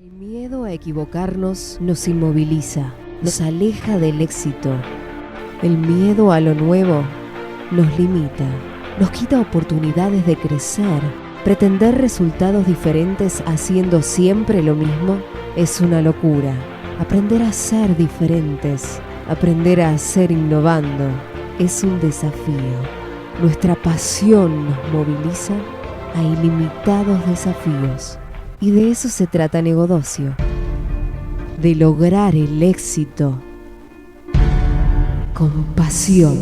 El miedo a equivocarnos nos inmoviliza, nos aleja del éxito. El miedo a lo nuevo nos limita, nos quita oportunidades de crecer. Pretender resultados diferentes haciendo siempre lo mismo es una locura. Aprender a ser diferentes, aprender a ser innovando, es un desafío. Nuestra pasión nos moviliza a ilimitados desafíos. Y de eso se trata Negodocio, de lograr el éxito con pasión.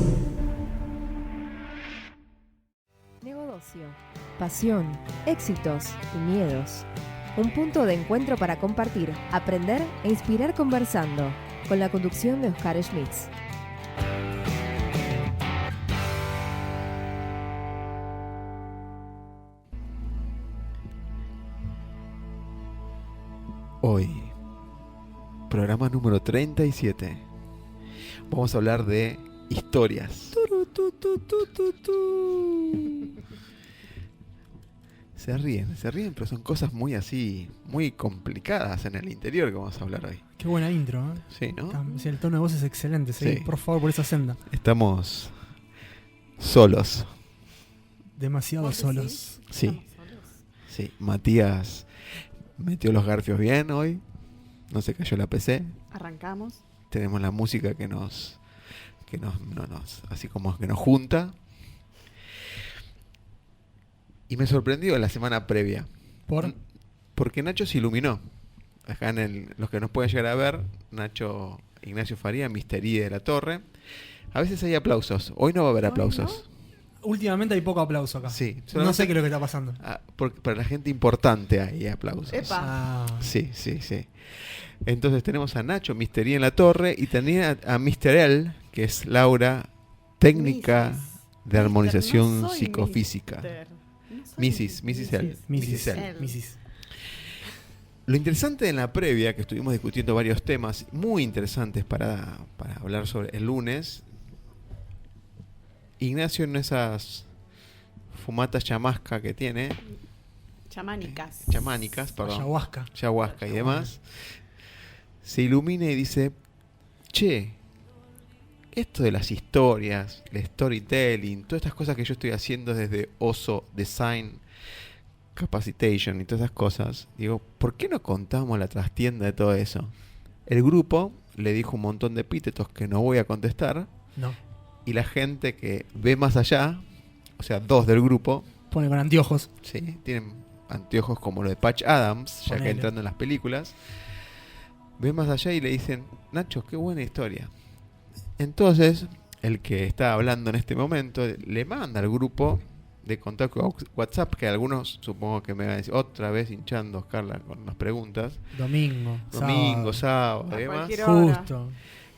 Negodocio, pasión, éxitos y miedos. Un punto de encuentro para compartir, aprender e inspirar conversando, con la conducción de Oscar Schmitz. Hoy, programa número 37. Vamos a hablar de historias. Se ríen, pero son cosas muy así, muy complicadas en el interior que vamos a hablar hoy. Qué buena intro, ¿eh? Sí, ¿no? Sí, el tono de voz es excelente, sí. Por favor, por esa senda. Estamos solos. Demasiado solos. Sí. Sí, Matías metió los garfios bien hoy. No se cayó la PC. Arrancamos. Tenemos la música que nos así como que nos junta. Y me sorprendió la semana previa. Porque Nacho se iluminó. Acá los que nos pueden llegar a ver, Nacho Ignacio Faría, Misterí de la Torre. A veces hay aplausos. Hoy no va a haber aplausos. ¿No? Últimamente hay poco aplauso acá. Sí. No sé qué es lo que está pasando. Porque para la gente importante hay aplausos. ¡Epa! Sí. Entonces tenemos a Nacho, Misterí en la Torre, y tenía a Mr. L, que es Laura, técnica de armonización no soy psicofísica. Mrs. L. Lo interesante en la previa, que estuvimos discutiendo varios temas muy interesantes para hablar sobre el lunes, Ignacio en esas fumatas chamasca que tiene, chamánicas, perdón, ayahuasca y demás, se ilumina y dice: che, esto de las historias, el storytelling, todas estas cosas que yo estoy haciendo desde Oso Design Capacitation y todas esas cosas, digo, ¿por qué no contamos la trastienda de todo eso? El grupo le dijo un montón de epítetos que no voy a contestar. No. Y la gente que ve más allá, o sea, dos del grupo, pone con anteojos. Sí, tienen anteojos como lo de Patch Adams, ya que entrando en las películas, ven más allá y le dicen: Nacho, qué buena historia. Entonces, el que está hablando en este momento le manda al grupo de contacto WhatsApp, que algunos supongo que me van a decir otra vez hinchando Oscar con las preguntas. Domingo, sábado, además. Justo.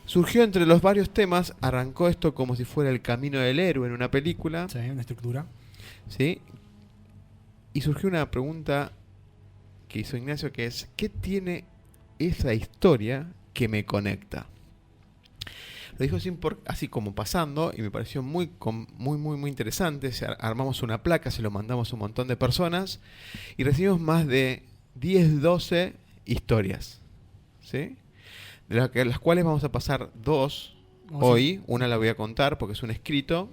Surgió entre los varios temas, arrancó esto como si fuera el camino del héroe en una película. Sí, una estructura. Sí. Y surgió una pregunta que hizo Ignacio, que es: ¿qué tiene esa historia que me conecta? Lo dijo así como pasando, y me pareció muy interesante. Armamos una placa, se lo mandamos a un montón de personas y recibimos más de 10, 12 historias, ¿sí? De las cuales vamos a pasar dos hoy. Una la voy a contar porque es un escrito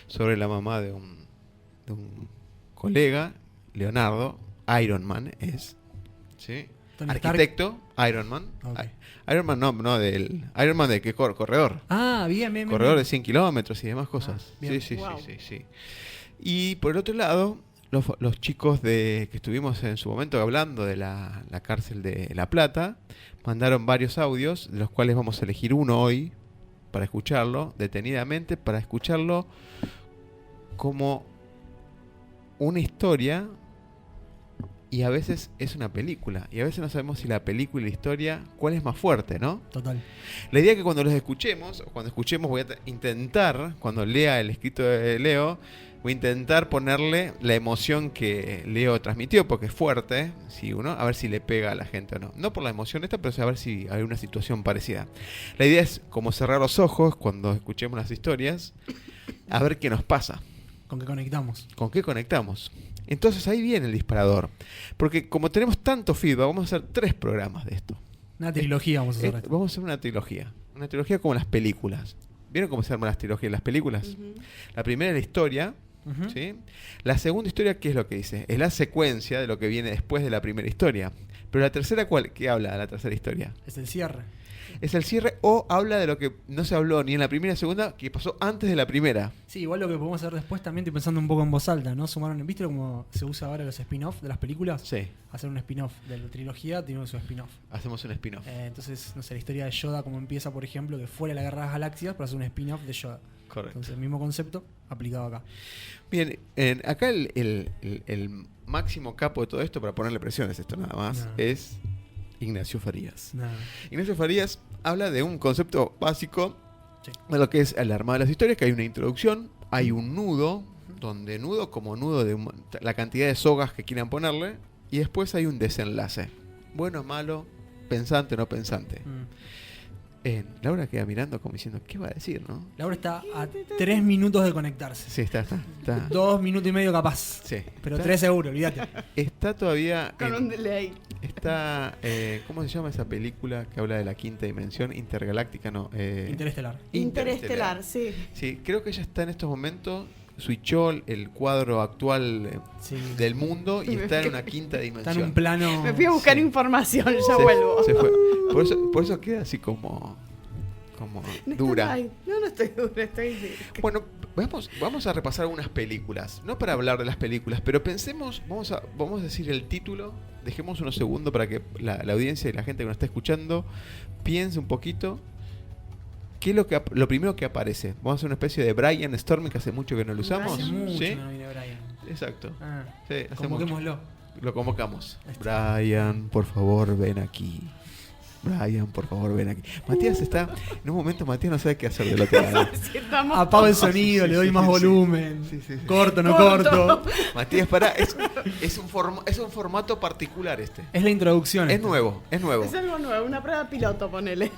sobre la mamá de un colega, Leonardo, Ironman es, ¿sí? Arquitecto, Ironman. Okay. Ironman no del Ironman de qué corredor. Bien. Corredor de 100 kilómetros y demás cosas. Sí. Wow. Sí. Y por el otro lado, los chicos que estuvimos en su momento hablando de la cárcel de La Plata, mandaron varios audios, de los cuales vamos a elegir uno hoy para escucharlo detenidamente, para escucharlo como una historia, y a veces es una película, y a veces no sabemos si la película y la historia, cuál es más fuerte, ¿no? Total. La idea es que cuando los escuchemos, o cuando escuchemos, voy a intentar, cuando lea el escrito de Leo, voy a intentar ponerle la emoción que Leo transmitió, porque es fuerte, ¿sí? A ver si le pega a la gente o no. No por la emoción esta, pero a ver si hay una situación parecida. La idea es como cerrar los ojos cuando escuchemos las historias, a ver qué nos pasa. ¿Con qué conectamos? ¿Con qué conectamos? Entonces ahí viene el disparador. Porque como tenemos tanto feedback, vamos a hacer 3 programas de esto. Una trilogía vamos a hacer. esto. Vamos a hacer una trilogía. Una trilogía como las películas. ¿Vieron cómo se arman las trilogías de las películas? La primera es la historia. Ujú. ¿Sí? La segunda historia, ¿qué es lo que dice? Es la secuencia de lo que viene después de la primera historia. Pero la tercera, ¿qué habla de la tercera historia? Es el cierre. Es el cierre o habla de lo que no se habló ni en la primera ni en la segunda, que pasó antes de la primera. Sí, igual lo que podemos hacer después también, estoy pensando un poco en voz alta, ¿no? Sumaron, ¿viste cómo se usa ahora los spin-off de las películas? Sí, Hacer un spin-off de la trilogía, tenemos su spin-off. hacemos un spin-off. Entonces, no sé, la historia de Yoda, como empieza, por ejemplo, que fuera de la Guerra de las Galaxias, para hacer un spin-off de Yoda. Correcto. Entonces, el mismo concepto aplicado acá. Bien, acá el máximo capo de todo esto, para ponerle presiones esto nada más, No. es Ignacio Farías. Nada. Ignacio Farías habla de un concepto básico Sí. de lo que es el armado de las historias, que hay una introducción, hay un nudo, donde nudo como nudo de la cantidad de sogas que quieran ponerle, y después hay un desenlace. Bueno, malo, pensante, no pensante. Laura queda mirando como diciendo, ¿qué va a decir, no? Laura está a 3 minutos de conectarse. Sí, está. 2 minutos y medio capaz. Sí. Pero Está- 3 seguro, olvídate. Está todavía Con un delay. está ¿cómo se llama esa película que habla de la quinta dimensión? Intergaláctica, no. Interestelar. Interestelar, sí. Sí, creo que ella está en estos momentos, switchó el cuadro actual Sí. del mundo y está en una quinta Está dimensión. en un plano. Me fui a buscar Sí. información, ya Se- vuelvo. se fue. Por eso queda así como No dura. estás ahí. No estoy dura, estoy. Bueno, vamos a repasar algunas películas. No para hablar de las películas, pero pensemos, vamos a decir el título. Dejemos unos segundos para que la audiencia y la gente que nos está escuchando piense un poquito. ¿Qué es lo primero que aparece? Vamos a hacer una especie de Brian Storming, que hace mucho que no lo usamos. Hace mucho ¿Sí? que no viene Brian. Exacto. Ah, Sí, hace mucho. convoquémoslo. Lo convocamos. Ahí está. Brian, por favor, ven aquí. Brian, por favor, ven aquí. Matías está... En un momento Matías no sabe qué hacer del otro lado. Si estamos- Apago el sonido, Sí, le doy sí, más sí. volumen. Sí, sí, sí. Corto, no Corto. corto. Matías, es un formato particular este. Es la introducción. Es esta. nuevo, es nuevo. Es algo nuevo, una prueba piloto, ponele.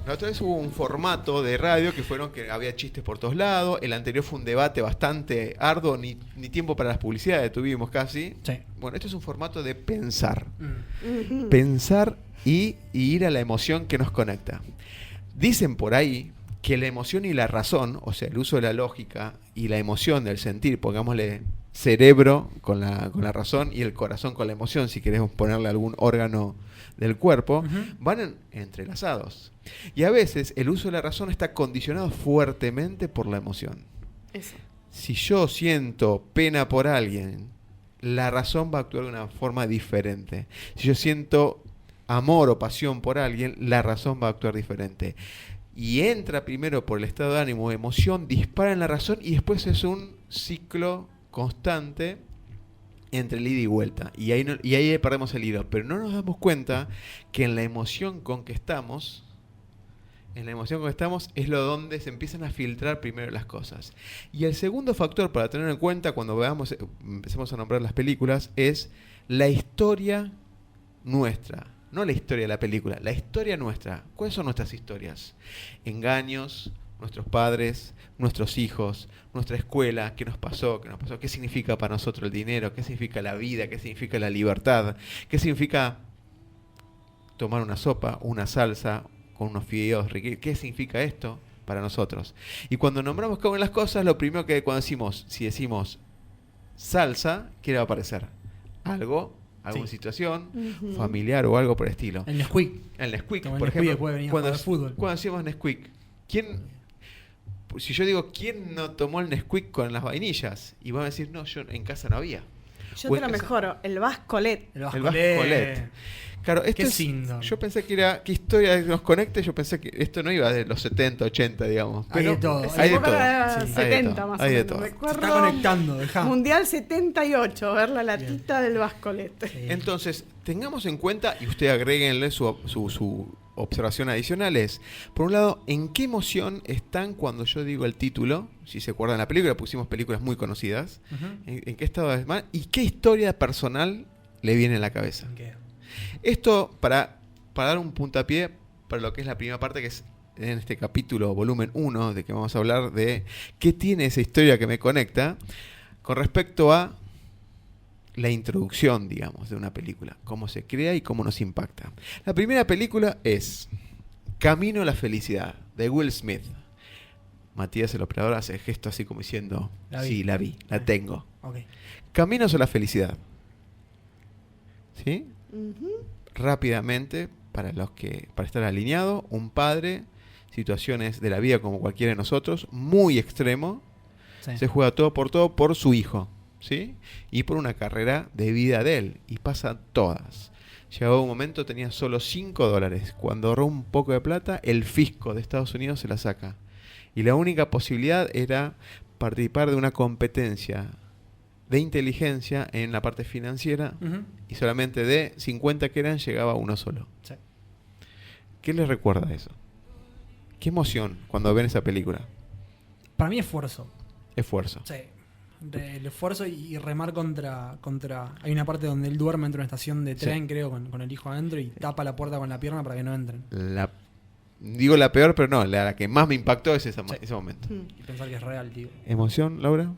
La otra vez hubo un formato de radio que había chistes por todos lados. El anterior fue un debate bastante arduo, ni tiempo para las publicidades tuvimos casi. Sí. Bueno, esto es un formato de pensar. Mm. Pensar y ir a la emoción que nos conecta. Dicen por ahí que la emoción y la razón, o sea, el uso de la lógica y la emoción del sentir, pongámosle cerebro con la razón y el corazón con la emoción, si queremos ponerle algún órgano del cuerpo, Ujú. van entrelazados. Y a veces el uso de la razón está condicionado fuertemente por la emoción. Eso. Si yo siento pena por alguien, la razón va a actuar de una forma diferente. Si yo siento amor o pasión por alguien, la razón va a actuar diferente. Y entra primero por el estado de ánimo o emoción, dispara en la razón y después es un ciclo constante entre el ida y vuelta. Y ahí perdemos el hilo. Pero no nos damos cuenta que en la emoción con que estamos... es lo donde se empiezan a filtrar primero las cosas. Y el segundo factor para tener en cuenta cuando empecemos a nombrar las películas es la historia nuestra. No la historia de la película, la historia nuestra. ¿Cuáles son nuestras historias? Engaños, nuestros padres, nuestros hijos, nuestra escuela, qué nos pasó, qué significa para nosotros el dinero, qué significa la vida, qué significa la libertad, qué significa tomar una sopa, una salsa con unos fideos riquísimos. ¿Qué significa esto para nosotros? Y cuando nombramos cada una de las cosas, lo primero que cuando si decimos salsa, ¿qué le va a aparecer? Alguna Sí. situación Ujú. familiar o algo por el estilo. El Nesquik. El Nesquik, Como el por Nesquik ejemplo, puede venir a cuando, jugar al fútbol. cuando decimos Nesquik, si yo digo, ¿quién no tomó el Nesquik con las vainillas? Y van a decir, no, yo en casa no había. Yo O te en lo casa- mejoro, el Bascolet. El El Bascolet. Bascolet. Claro, esto Qué es, lindo. yo pensé que era, ¿qué historia nos conecte? Yo pensé que esto no iba de los 70, 80, digamos. Hay Pero de todo. Hay de Época todo. de Sí. 70 Hay más de o menos. todo. Me Se acuerdo está conectando, dejá. Mundial 78, ver la latita Bien. del Bascolet. Sí. Entonces, tengamos en cuenta, y usted agréguenle su observación adicional, es, por un lado, ¿en qué emoción están cuando yo digo el título? Si se acuerdan la película, pusimos películas muy conocidas. Ujú. ¿En qué estado es más? ¿Y qué historia personal le viene en la cabeza? ¿En qué? Esto para dar un puntapié para lo que es la primera parte, que es en este capítulo volumen 1, de que vamos a hablar de qué tiene esa historia que me conecta con respecto a la introducción, digamos, de una película, cómo se crea y cómo nos impacta. La primera película es Camino a la felicidad, de Will Smith. Matías, el operador, hace el gesto así como diciendo, sí, la vi, la tengo. Okay. Caminos a la felicidad. ¿Sí? Ujú. Rápidamente, para estar alineado, un padre, situaciones de la vida como cualquiera de nosotros, muy extremo, Sí. se juega todo por su hijo, ¿sí? Y por una carrera de vida de él, y pasa todas. Llegó un momento, tenía solo $5. Cuando ahorró un poco de plata, el fisco de Estados Unidos se la saca. Y la única posibilidad era participar de una competencia de inteligencia en la parte financiera, Ujú. y solamente de 50 que eran, llegaba uno solo. Sí. ¿Qué les recuerda eso? ¿Qué emoción cuando ven esa película? Para mí esfuerzo. Esfuerzo. Sí. El esfuerzo y remar contra. Hay una parte donde él duerme dentro de una estación de tren, Sí. creo, con el hijo adentro y tapa la puerta con la pierna para que no entren. Digo la peor, pero no, la que más me impactó es ese momento. Mm. Y pensar que es real, tío. ¿Emoción, Laura?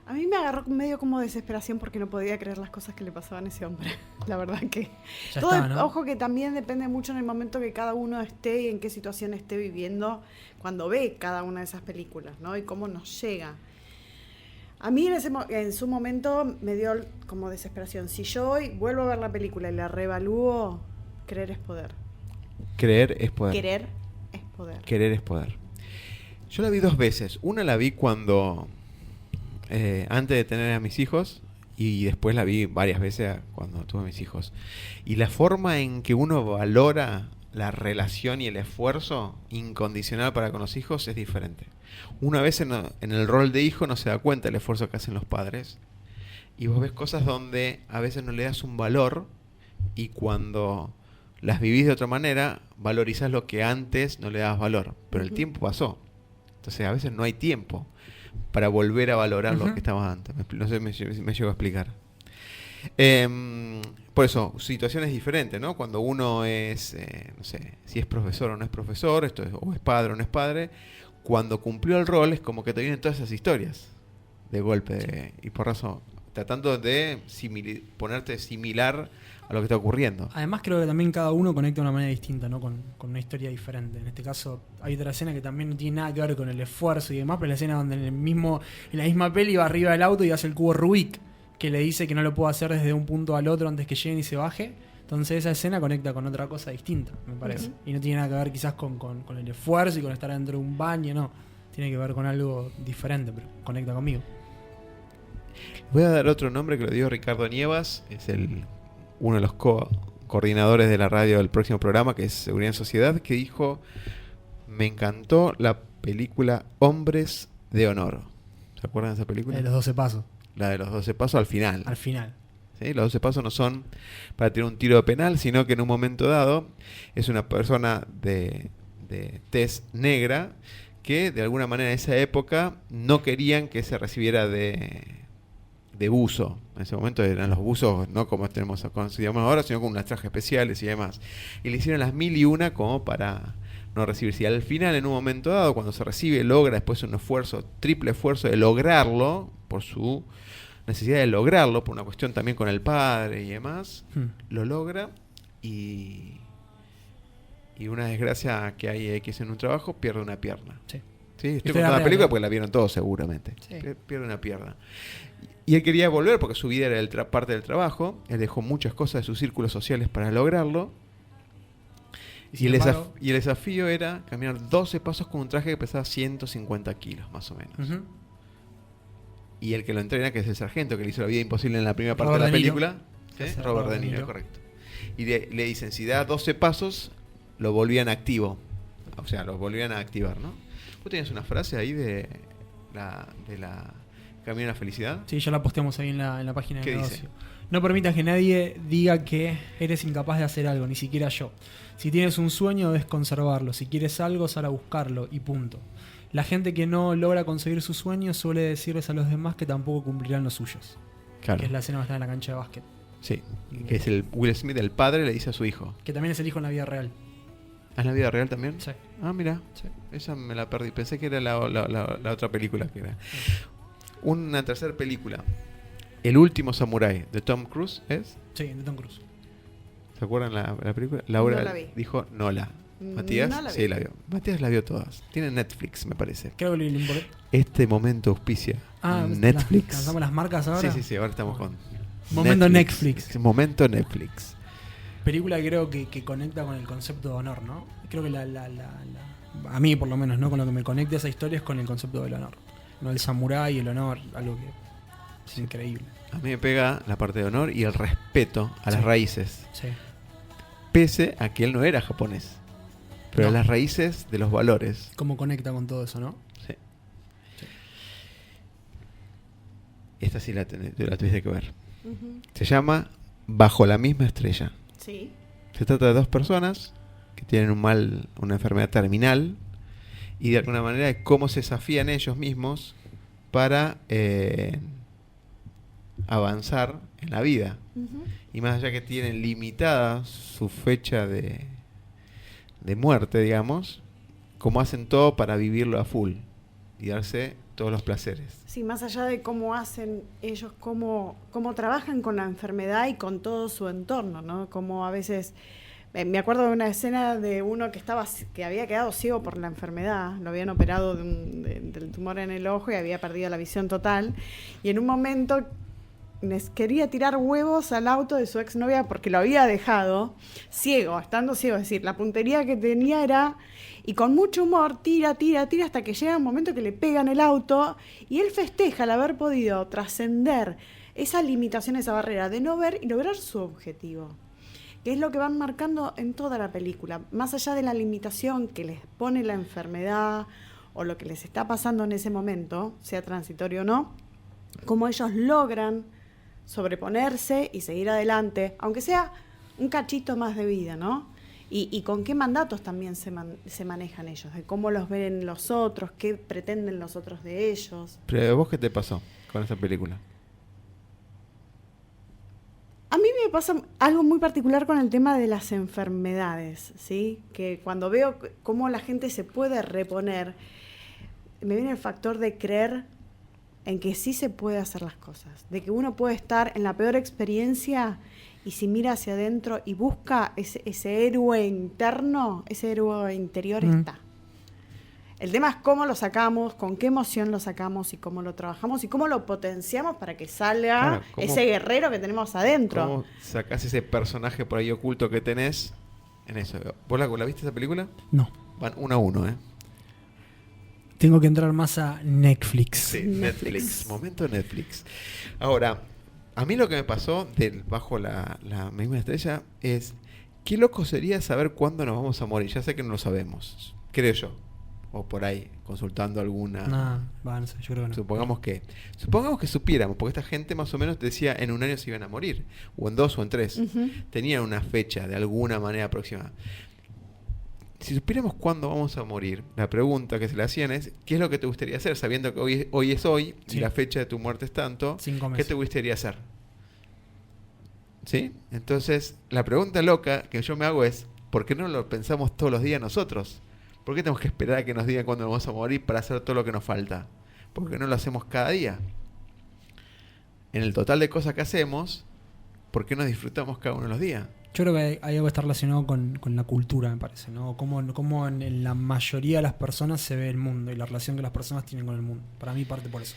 A mí me agarró medio como desesperación porque no podía creer las cosas que le pasaban a ese hombre. La verdad que... Ya Todo está, ¿no? Ojo que también depende mucho en el momento que cada uno esté y en qué situación esté viviendo cuando ve cada una de esas películas, ¿no? Y cómo nos llega. A mí en su momento me dio como desesperación. Si yo hoy vuelvo a ver la película y la reevalúo, creer es poder. Creer es poder. Querer es poder. Querer es poder. Yo la vi 2 veces. Una la vi cuando... antes de tener a mis hijos, y después la vi varias veces cuando tuve a mis hijos. Y la forma en que uno valora la relación y el esfuerzo incondicional para con los hijos es diferente. Una vez en el rol de hijo no se da cuenta del esfuerzo que hacen los padres, y vos ves cosas donde a veces no le das un valor, y cuando las vivís de otra manera valorizás lo que antes no le dabas valor, pero el Ujú. tiempo pasó. Entonces a veces no hay tiempo para volver a valorar lo Ujú. que estaba antes. No sé si me llego a explicar. Por eso, situaciones diferentes, ¿no? Cuando uno es, no sé, si es profesor o no es profesor, o es padre o no es padre, cuando cumplió el rol es como que te vienen todas esas historias de golpe, y por razón, tratando de ponerte similar a lo que está ocurriendo. Además creo que también cada uno conecta de una manera distinta, ¿no? Con una historia diferente. En este caso hay otra escena que también no tiene nada que ver con el esfuerzo y demás, pero la escena donde en la misma peli va arriba del auto y hace el cubo Rubik, que le dice que no lo puede hacer desde un punto al otro antes que lleguen y se baje. Entonces esa escena conecta con otra cosa distinta, me parece. Ujú. Y no tiene nada que ver quizás con el esfuerzo y con estar dentro de un baño, no. Tiene que ver con algo diferente, pero conecta conmigo. Voy a dar otro nombre que lo dio Ricardo Nievas, es uno de los coordinadores de la radio del próximo programa, que es Seguridad en Sociedad, que dijo: me encantó la película Hombres de Honor. ¿Se acuerdan de esa película? Los 12 pasos, La de los 12 pasos al final. al final. ¿Sí? Los 12 pasos no son para tirar un tiro de penal, sino que en un momento dado es una persona de tez negra que de alguna manera en esa época no querían que se recibiera de buzo. En ese momento eran los buzos no como consideramos ahora, sino con unas trajes especiales y demás. Y le hicieron las 1001 como para no recibirse. Y al final, en un momento dado, cuando se recibe, logra después un esfuerzo, triple esfuerzo de lograrlo, por su necesidad de lograrlo, por una cuestión también con el padre y demás, lo logra, y una desgracia que hay X en un trabajo, pierde una pierna. Sí. ¿Sí? Estoy Historia contando la real, película ¿no? porque la vieron todos seguramente. Sí. Pierde una pierna. Y él quería volver porque su vida era parte del trabajo. Él dejó muchas cosas de sus círculos sociales para lograrlo. Y el desafío era caminar 12 pasos con un traje que pesaba 150 kilos, más o menos. Ujú. Y el que lo entrena, que es el sargento, que le hizo la vida imposible en la primera parte Robert de la De Niro. película. ¿Sí? Ese Robert De Niro, correcto. Y le dicen, si da 12 pasos, lo volvían activo. O sea, lo volvían a activar, ¿no? ¿Vos tenías una frase ahí de la Camino a la Felicidad? Sí, ya la posteamos ahí en la página ¿Qué del dice? negocio. No permitas que nadie diga que eres incapaz de hacer algo, ni siquiera yo. Si tienes un sueño, debes conservarlo. Si quieres algo, sal a buscarlo y punto. La gente que no logra conseguir sus sueños suele decirles a los demás que tampoco cumplirán los suyos. Claro. Que es la escena que está en la cancha de básquet. Sí, que es el Will Smith, el padre, le dice a su hijo. Que también es el hijo en la vida real. ¿Es la vida real también? Sí. Ah, mira. Sí. Esa me la perdí. Pensé que era la otra película que era. Una tercera película. El último samurái de Tom Cruise ¿es? Sí, de Tom Cruise. ¿Se acuerdan la película? Laura No la vi. dijo no. Matías No la vi. sí la vio. Matías la vio todas. Tiene Netflix, me parece. Creo que lo importé. Este momento auspicia Netflix. ¿Lanzamos las marcas ahora? Sí, ahora estamos con Momento Netflix. Momento Netflix. Película que creo que conecta con el concepto de honor, ¿no? Creo que a mí por lo menos, ¿no? Con lo que me conecta esa historia es con el concepto del honor. ¿No? El samurái, el honor, algo que es increíble. A mí me pega la parte de honor y el respeto a las raíces. Sí. Pese a que él no era japonés. Pero No. las raíces de los valores. Cómo conecta con todo eso, ¿no? Sí. Esta sí la tuviste que ver. Ujú. Se llama Bajo la misma estrella. Sí. Se trata de dos personas que tienen una enfermedad terminal y de alguna manera de cómo se desafían ellos mismos para avanzar en la vida. Ujú. Y más allá que tienen limitada su fecha de muerte, digamos, cómo hacen todo para vivirlo a full y darse todos los placeres. Sí, más allá de cómo hacen ellos, cómo trabajan con la enfermedad y con todo su entorno, ¿no? Como a veces, me acuerdo de una escena de uno que había quedado ciego por la enfermedad, lo habían operado del tumor en el ojo y había perdido la visión total, y en un momento quería tirar huevos al auto de su exnovia porque lo había dejado ciego, estando ciego, es decir, la puntería que tenía era, y con mucho humor tira hasta que llega un momento que le pegan el auto y él festeja el haber podido trascender esa limitación, esa barrera de no ver y lograr su objetivo, que es lo que van marcando en toda la película, más allá de la limitación que les pone la enfermedad o lo que les está pasando en ese momento, sea transitorio o no, cómo ellos logran sobreponerse y seguir adelante, aunque sea un cachito más de vida, ¿no? Y con qué mandatos también se manejan ellos, de cómo los ven los otros, qué pretenden los otros de ellos. Pero ¿vos qué te pasó con esta película? A mí me pasa algo muy particular con el tema de las enfermedades, ¿sí? Que cuando veo cómo la gente se puede reponer, me viene el factor de creer en que sí se puede hacer las cosas, de que uno puede estar en la peor experiencia y si mira hacia adentro y busca ese héroe interno, ese héroe interior está. El tema es cómo lo sacamos, con qué emoción lo sacamos y cómo lo trabajamos y cómo lo potenciamos para que salga Claro, ese guerrero que tenemos adentro. ¿Cómo sacás ese personaje por ahí oculto que tenés en eso? ¿Vos la viste esa película? No. Van 1 a 1, ¿eh? Tengo que entrar más a Netflix. Sí, Netflix. Netflix. Momento Netflix. Ahora, a mí lo que me pasó bajo la misma estrella es, qué loco sería saber cuándo nos vamos a morir. Ya sé que no lo sabemos, creo yo. O por ahí, consultando alguna... No sé, yo creo que no. Supongamos que supiéramos, porque esta gente más o menos decía en 1 año se iban a morir, o en 2 o en 3. Ujú. Tenían una fecha de alguna manera aproximada. Si supiéramos cuándo vamos a morir, la pregunta que se le hacían es, ¿qué es lo que te gustaría hacer? Sabiendo que hoy es hoy Sí. y la fecha de tu muerte es tanto, 5 ¿qué meses. te gustaría hacer? ¿Sí? Entonces, la pregunta loca que yo me hago es, ¿por qué no lo pensamos todos los días nosotros? ¿Por qué tenemos que esperar a que nos digan cuándo nos vamos a morir para hacer todo lo que nos falta? ¿Por qué no lo hacemos cada día? En el total de cosas que hacemos, ¿por qué no disfrutamos cada uno de los días? Yo creo que hay algo que está relacionado con la cultura, me parece, ¿no? Cómo en la mayoría de las personas se ve el mundo y la relación que las personas tienen con el mundo. Para mí parte por eso.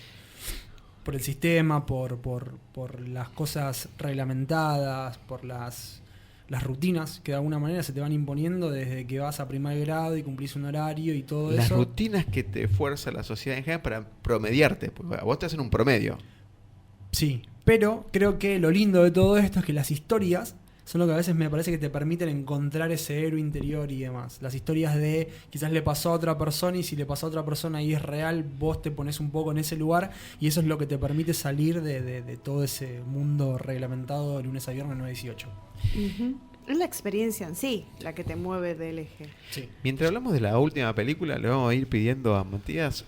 Por el sistema, por las cosas reglamentadas, por las rutinas que de alguna manera se te van imponiendo desde que vas a primer grado y cumplís un horario y todo Las eso. rutinas que te fuerza la sociedad en general para promediarte, porque a vos te hacen un promedio. Sí, pero creo que lo lindo de todo esto es que las historias son lo que a veces me parece que te permiten encontrar ese héroe interior y demás. Las historias de quizás le pasó a otra persona y si le pasó a otra persona y es real, vos te pones un poco en ese lugar y eso es lo que te permite salir de todo ese mundo reglamentado de lunes a viernes 9-18. Ujú. Es la experiencia en sí la que te mueve del eje. Sí. Mientras hablamos de la última película, le vamos a ir pidiendo a Matías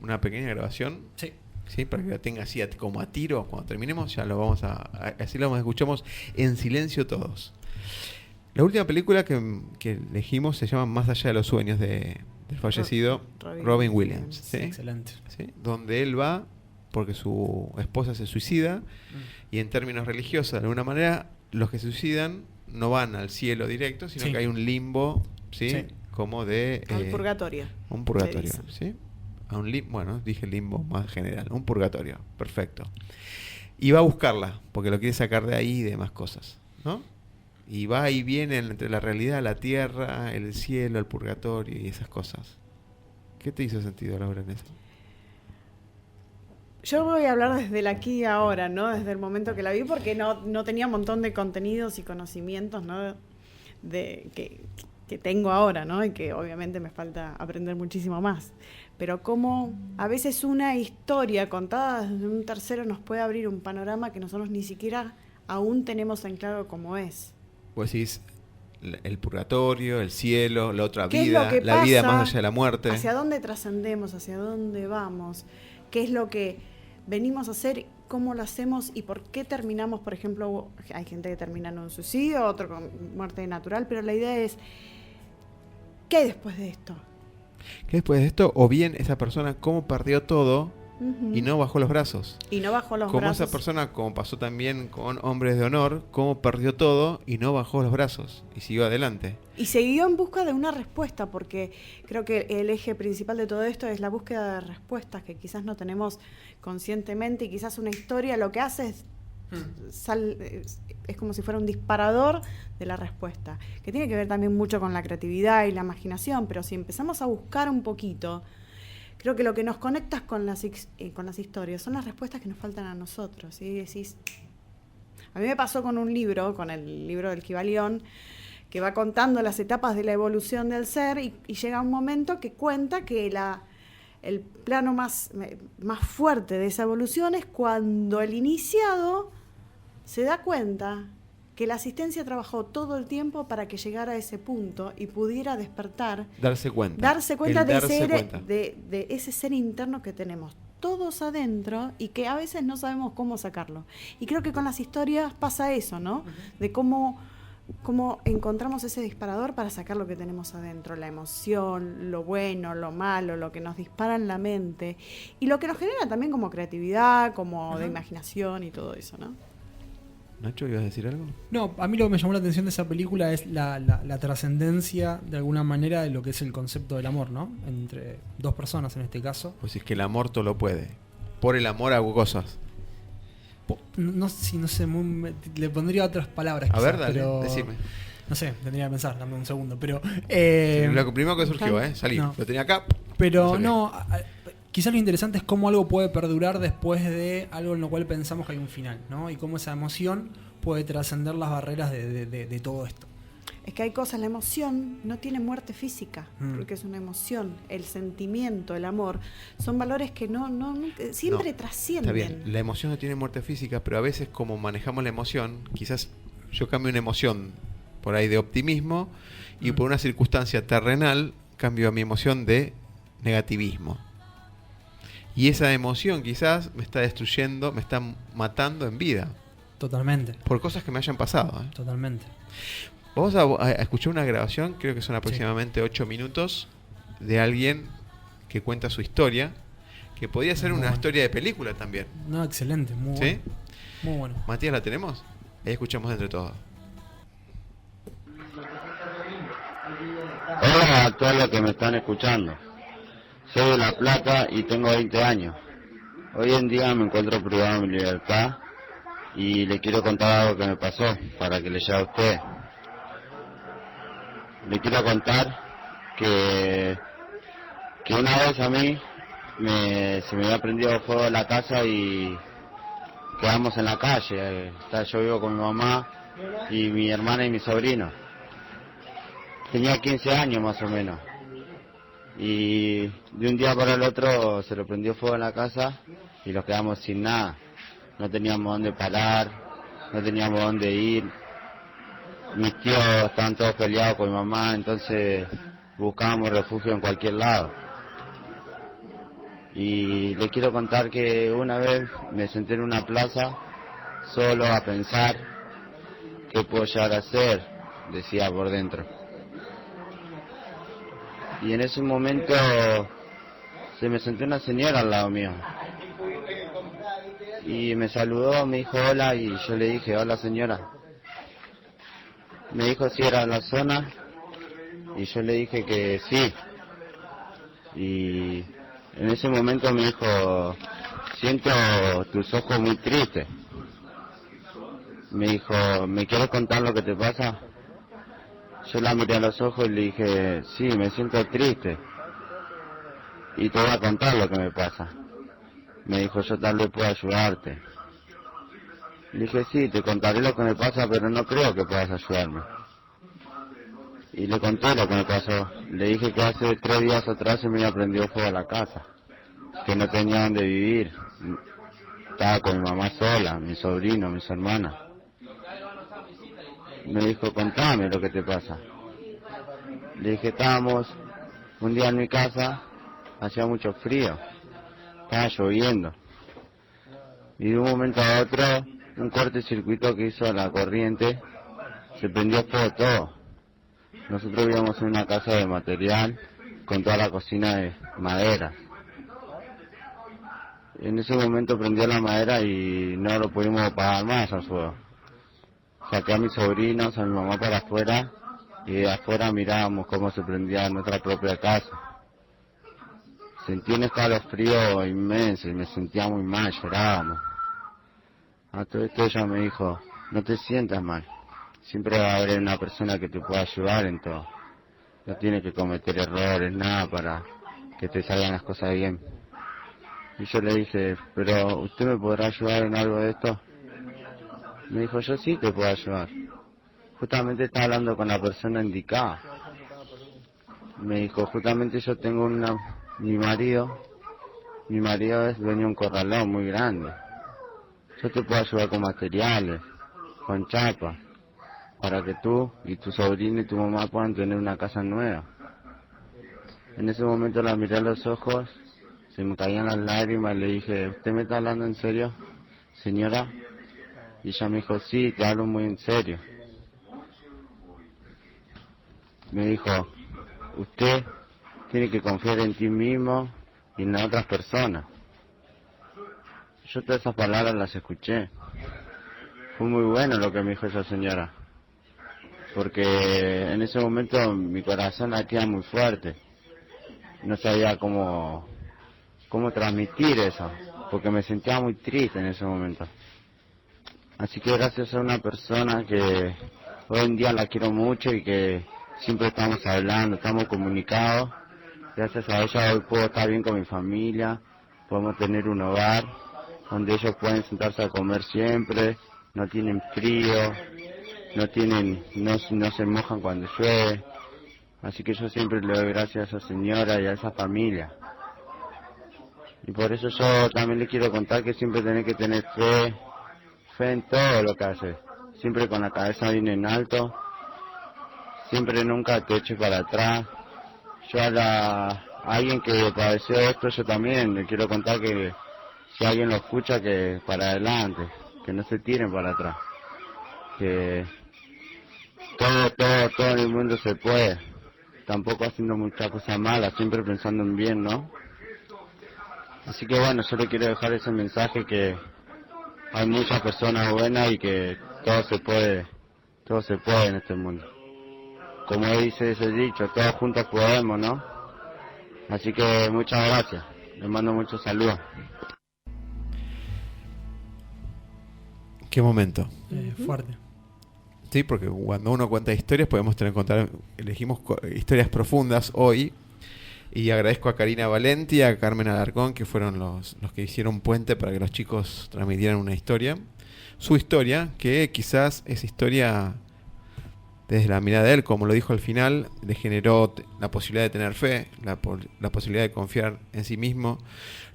una pequeña grabación, Sí. ¿sí? Para que la tenga así como a tiro. Cuando terminemos ya lo vamos así lo escuchamos en silencio todos. La última película que elegimos se llama Más allá de los sueños del fallecido Robin Williams. ¿sí? Excelente. ¿Sí? Donde él va porque su esposa se suicida y en términos religiosos, de alguna manera, los que se suicidan no van al cielo directo, sino Sí. que hay un limbo, ¿sí? Sí. Como de... Al purgatorio. Un purgatorio, le dicen. ¿sí? A un bueno, dije limbo más general, un purgatorio, perfecto. Y va a buscarla, porque lo quiere sacar de ahí y demás cosas, ¿no? Y va y viene entre la realidad, la tierra, el cielo, el purgatorio y esas cosas. ¿Qué te hizo sentido, Laura, en eso? Yo voy a hablar desde el aquí y ahora, ¿no? Desde el momento que la vi, porque no tenía un montón de contenidos y conocimientos, ¿no? Que tengo ahora, ¿no? Y que obviamente me falta aprender muchísimo más. Pero como a veces una historia contada desde un tercero nos puede abrir un panorama que nosotros ni siquiera aún tenemos en claro cómo es. Vos decís el purgatorio, el cielo, la otra ¿Qué es vida, lo que la vida pasa? más allá de la muerte. ¿Hacia dónde trascendemos? ¿Hacia dónde vamos? ¿Qué es lo que venimos a hacer? ¿Cómo lo hacemos? ¿Y por qué terminamos? Por ejemplo, hay gente que termina en un suicidio, otro con muerte natural, pero la idea es, ¿qué hay después de esto? ¿Qué después de esto? O bien esa persona cómo perdió todo Ujú. y no bajó los brazos. Y no bajó los Como brazos. esa persona, como pasó también con Hombres de Honor, cómo perdió todo y no bajó los brazos y siguió adelante. Y siguió en busca de una respuesta, porque creo que el eje principal de todo esto es la búsqueda de respuestas que quizás no tenemos conscientemente, y quizás una historia lo que hace es es como si fuera un disparador de la respuesta, que tiene que ver también mucho con la creatividad y la imaginación, pero si empezamos a buscar un poquito, creo que lo que nos conecta con las historias son las respuestas que nos faltan a nosotros. ¿Sí? Decís, a mí me pasó con un libro, con el libro del Kybalión, que va contando las etapas de la evolución del ser, y llega un momento que cuenta que el plano más fuerte de esa evolución es cuando el iniciado se da cuenta que la asistencia trabajó todo el tiempo para que llegara a ese punto y pudiera despertar, Darse cuenta de darse cuenta. de ese ser interno que tenemos todos adentro y que a veces no sabemos cómo sacarlo. Y creo que con las historias pasa eso, ¿no? De cómo encontramos ese disparador para sacar lo que tenemos adentro, la emoción, lo bueno, lo malo, lo que nos dispara en la mente y lo que nos genera también como creatividad, como de imaginación y todo eso, ¿no? Nacho, ¿ibas a decir algo? No, a mí lo que me llamó la atención de esa película es la trascendencia, de alguna manera, de lo que es el concepto del amor, ¿no? Entre dos personas, en este caso. Pues es que el amor todo lo puede. Por el amor hago cosas. No sé, le pondría otras palabras. A ver, quizás, dale, pero, decime. No sé, tendría que pensar, dame un segundo. Pero Lo primero que surgió, salí. no. Lo tenía acá. Pero salió. no, quizás lo interesante es cómo algo puede perdurar después de algo en lo cual pensamos que hay un final, ¿no? Y cómo esa emoción puede trascender las barreras de todo esto. Es que hay cosas, la emoción no tiene muerte física, porque es una emoción, el sentimiento, el amor, son valores que siempre trascienden. Está bien, la emoción no tiene muerte física, pero a veces como manejamos la emoción, quizás yo cambio una emoción por ahí de optimismo y por una circunstancia terrenal cambio a mi emoción de negativismo. Y esa emoción quizás me está destruyendo, me está matando en vida. Totalmente. Por cosas que me hayan pasado. Totalmente. Vamos a escuchar una grabación, creo que son aproximadamente 8 minutos, de alguien que cuenta su historia, que podría ser una historia de película también. No, excelente, muy ¿Sí? bueno. Muy bueno. Matías, ¿la tenemos? Ahí escuchamos entre todos. Hola a todos los que me están escuchando. Soy de La Plata y tengo 20 años. Hoy en día me encuentro privado de mi libertad y le quiero contar algo que me pasó para que le llegue a usted. Le quiero contar que una vez a mí se me había prendido fuego en la casa y quedamos en la calle. Yo vivo con mi mamá y mi hermana y mi sobrino. Tenía 15 años más o menos. Y de un día para el otro se le prendió fuego en la casa y nos quedamos sin nada. No teníamos dónde parar, no teníamos dónde ir. Mis tíos estaban todos peleados con mi mamá, entonces buscábamos refugio en cualquier lado. Y le quiero contar que una vez me senté en una plaza solo a pensar qué puedo llegar a hacer, decía por dentro. Y en ese momento se me sentó una señora al lado mío. Y me saludó, me dijo hola, y yo le dije hola señora. Me dijo si era en la zona, y yo le dije que sí. Y en ese momento me dijo, siento tus ojos muy tristes. Me dijo, ¿me quieres contar lo que te pasa? Yo la miré a los ojos y le dije, sí, me siento triste. Y te voy a contar lo que me pasa. Me dijo, yo tal vez pueda ayudarte. Le dije, sí, te contaré lo que me pasa, pero no creo que puedas ayudarme. Y le conté lo que me pasó. Le dije que hace 3 días atrás se me había prendido fuego a la casa, que no tenía donde vivir. Estaba con mi mamá sola, mi sobrino, mis hermanas. Me dijo, contame lo que te pasa. Le dije, estábamos un día en mi casa, hacía mucho frío, estaba lloviendo. Y de un momento a otro, un cortocircuito que hizo la corriente, se prendió fuego todo. Nosotros vivíamos en una casa de material, con toda la cocina de madera. En ese momento prendió la madera y no lo pudimos apagar más al fuego. Saqué a mis sobrinos, a mi mamá para afuera, y de afuera mirábamos cómo se prendía nuestra propia casa. Sentí un escalofrío inmenso y me sentía muy mal, llorábamos. A todo esto ella me dijo, no te sientas mal, siempre va a haber una persona que te pueda ayudar en todo. No tienes que cometer errores, nada para que te salgan las cosas bien. Y yo le dije, pero ¿usted me podrá ayudar en algo de esto? Me dijo, yo sí te puedo ayudar. Justamente estaba hablando con la persona indicada. Me dijo, justamente yo tengo mi marido es dueño de un corralón muy grande. Yo te puedo ayudar con materiales, con chapas, para que tú y tu sobrino y tu mamá puedan tener una casa nueva. En ese momento la miré a los ojos, se me caían las lágrimas, le dije, ¿usted me está hablando en serio, señora? Y ella me dijo, sí, te hablo muy en serio. Me dijo, usted tiene que confiar en ti mismo y en las otras personas. Yo todas esas palabras las escuché. Fue muy bueno lo que me dijo esa señora, porque en ese momento mi corazón latía muy fuerte. No sabía cómo transmitir eso, porque me sentía muy triste en ese momento. Así que gracias a una persona que hoy en día la quiero mucho y que siempre estamos hablando, estamos comunicados, gracias a ella hoy puedo estar bien con mi familia, podemos tener un hogar donde ellos pueden sentarse a comer siempre, no tienen frío, no se mojan cuando llueve. Así que yo siempre le doy gracias a esa señora y a esa familia. Y por eso yo también le quiero contar que siempre tenés que tener fe en todo lo que haces, siempre con la cabeza bien en alto, siempre nunca te eches para atrás. Yo a alguien que padeció esto, yo también le quiero contar que si alguien lo escucha, que para adelante, que no se tiren para atrás, que todo en el mundo se puede, tampoco haciendo muchas cosas malas, siempre pensando en bien, ¿no? Así que bueno, yo le quiero dejar ese mensaje que hay muchas personas buenas y que todo se puede en este mundo. Como dice ese dicho, todos juntos podemos, ¿no? Así que muchas gracias, les mando muchos saludos. Qué momento. Fuerte. Sí, porque cuando uno cuenta historias podemos elegimos historias profundas hoy. Y agradezco a Karina Valenti y a Carmen Alarcón, que fueron los que hicieron puente para que los chicos transmitieran una historia. Su historia, que quizás esa historia, desde la mirada de él, como lo dijo al final, le generó la posibilidad de tener fe, la posibilidad de confiar en sí mismo,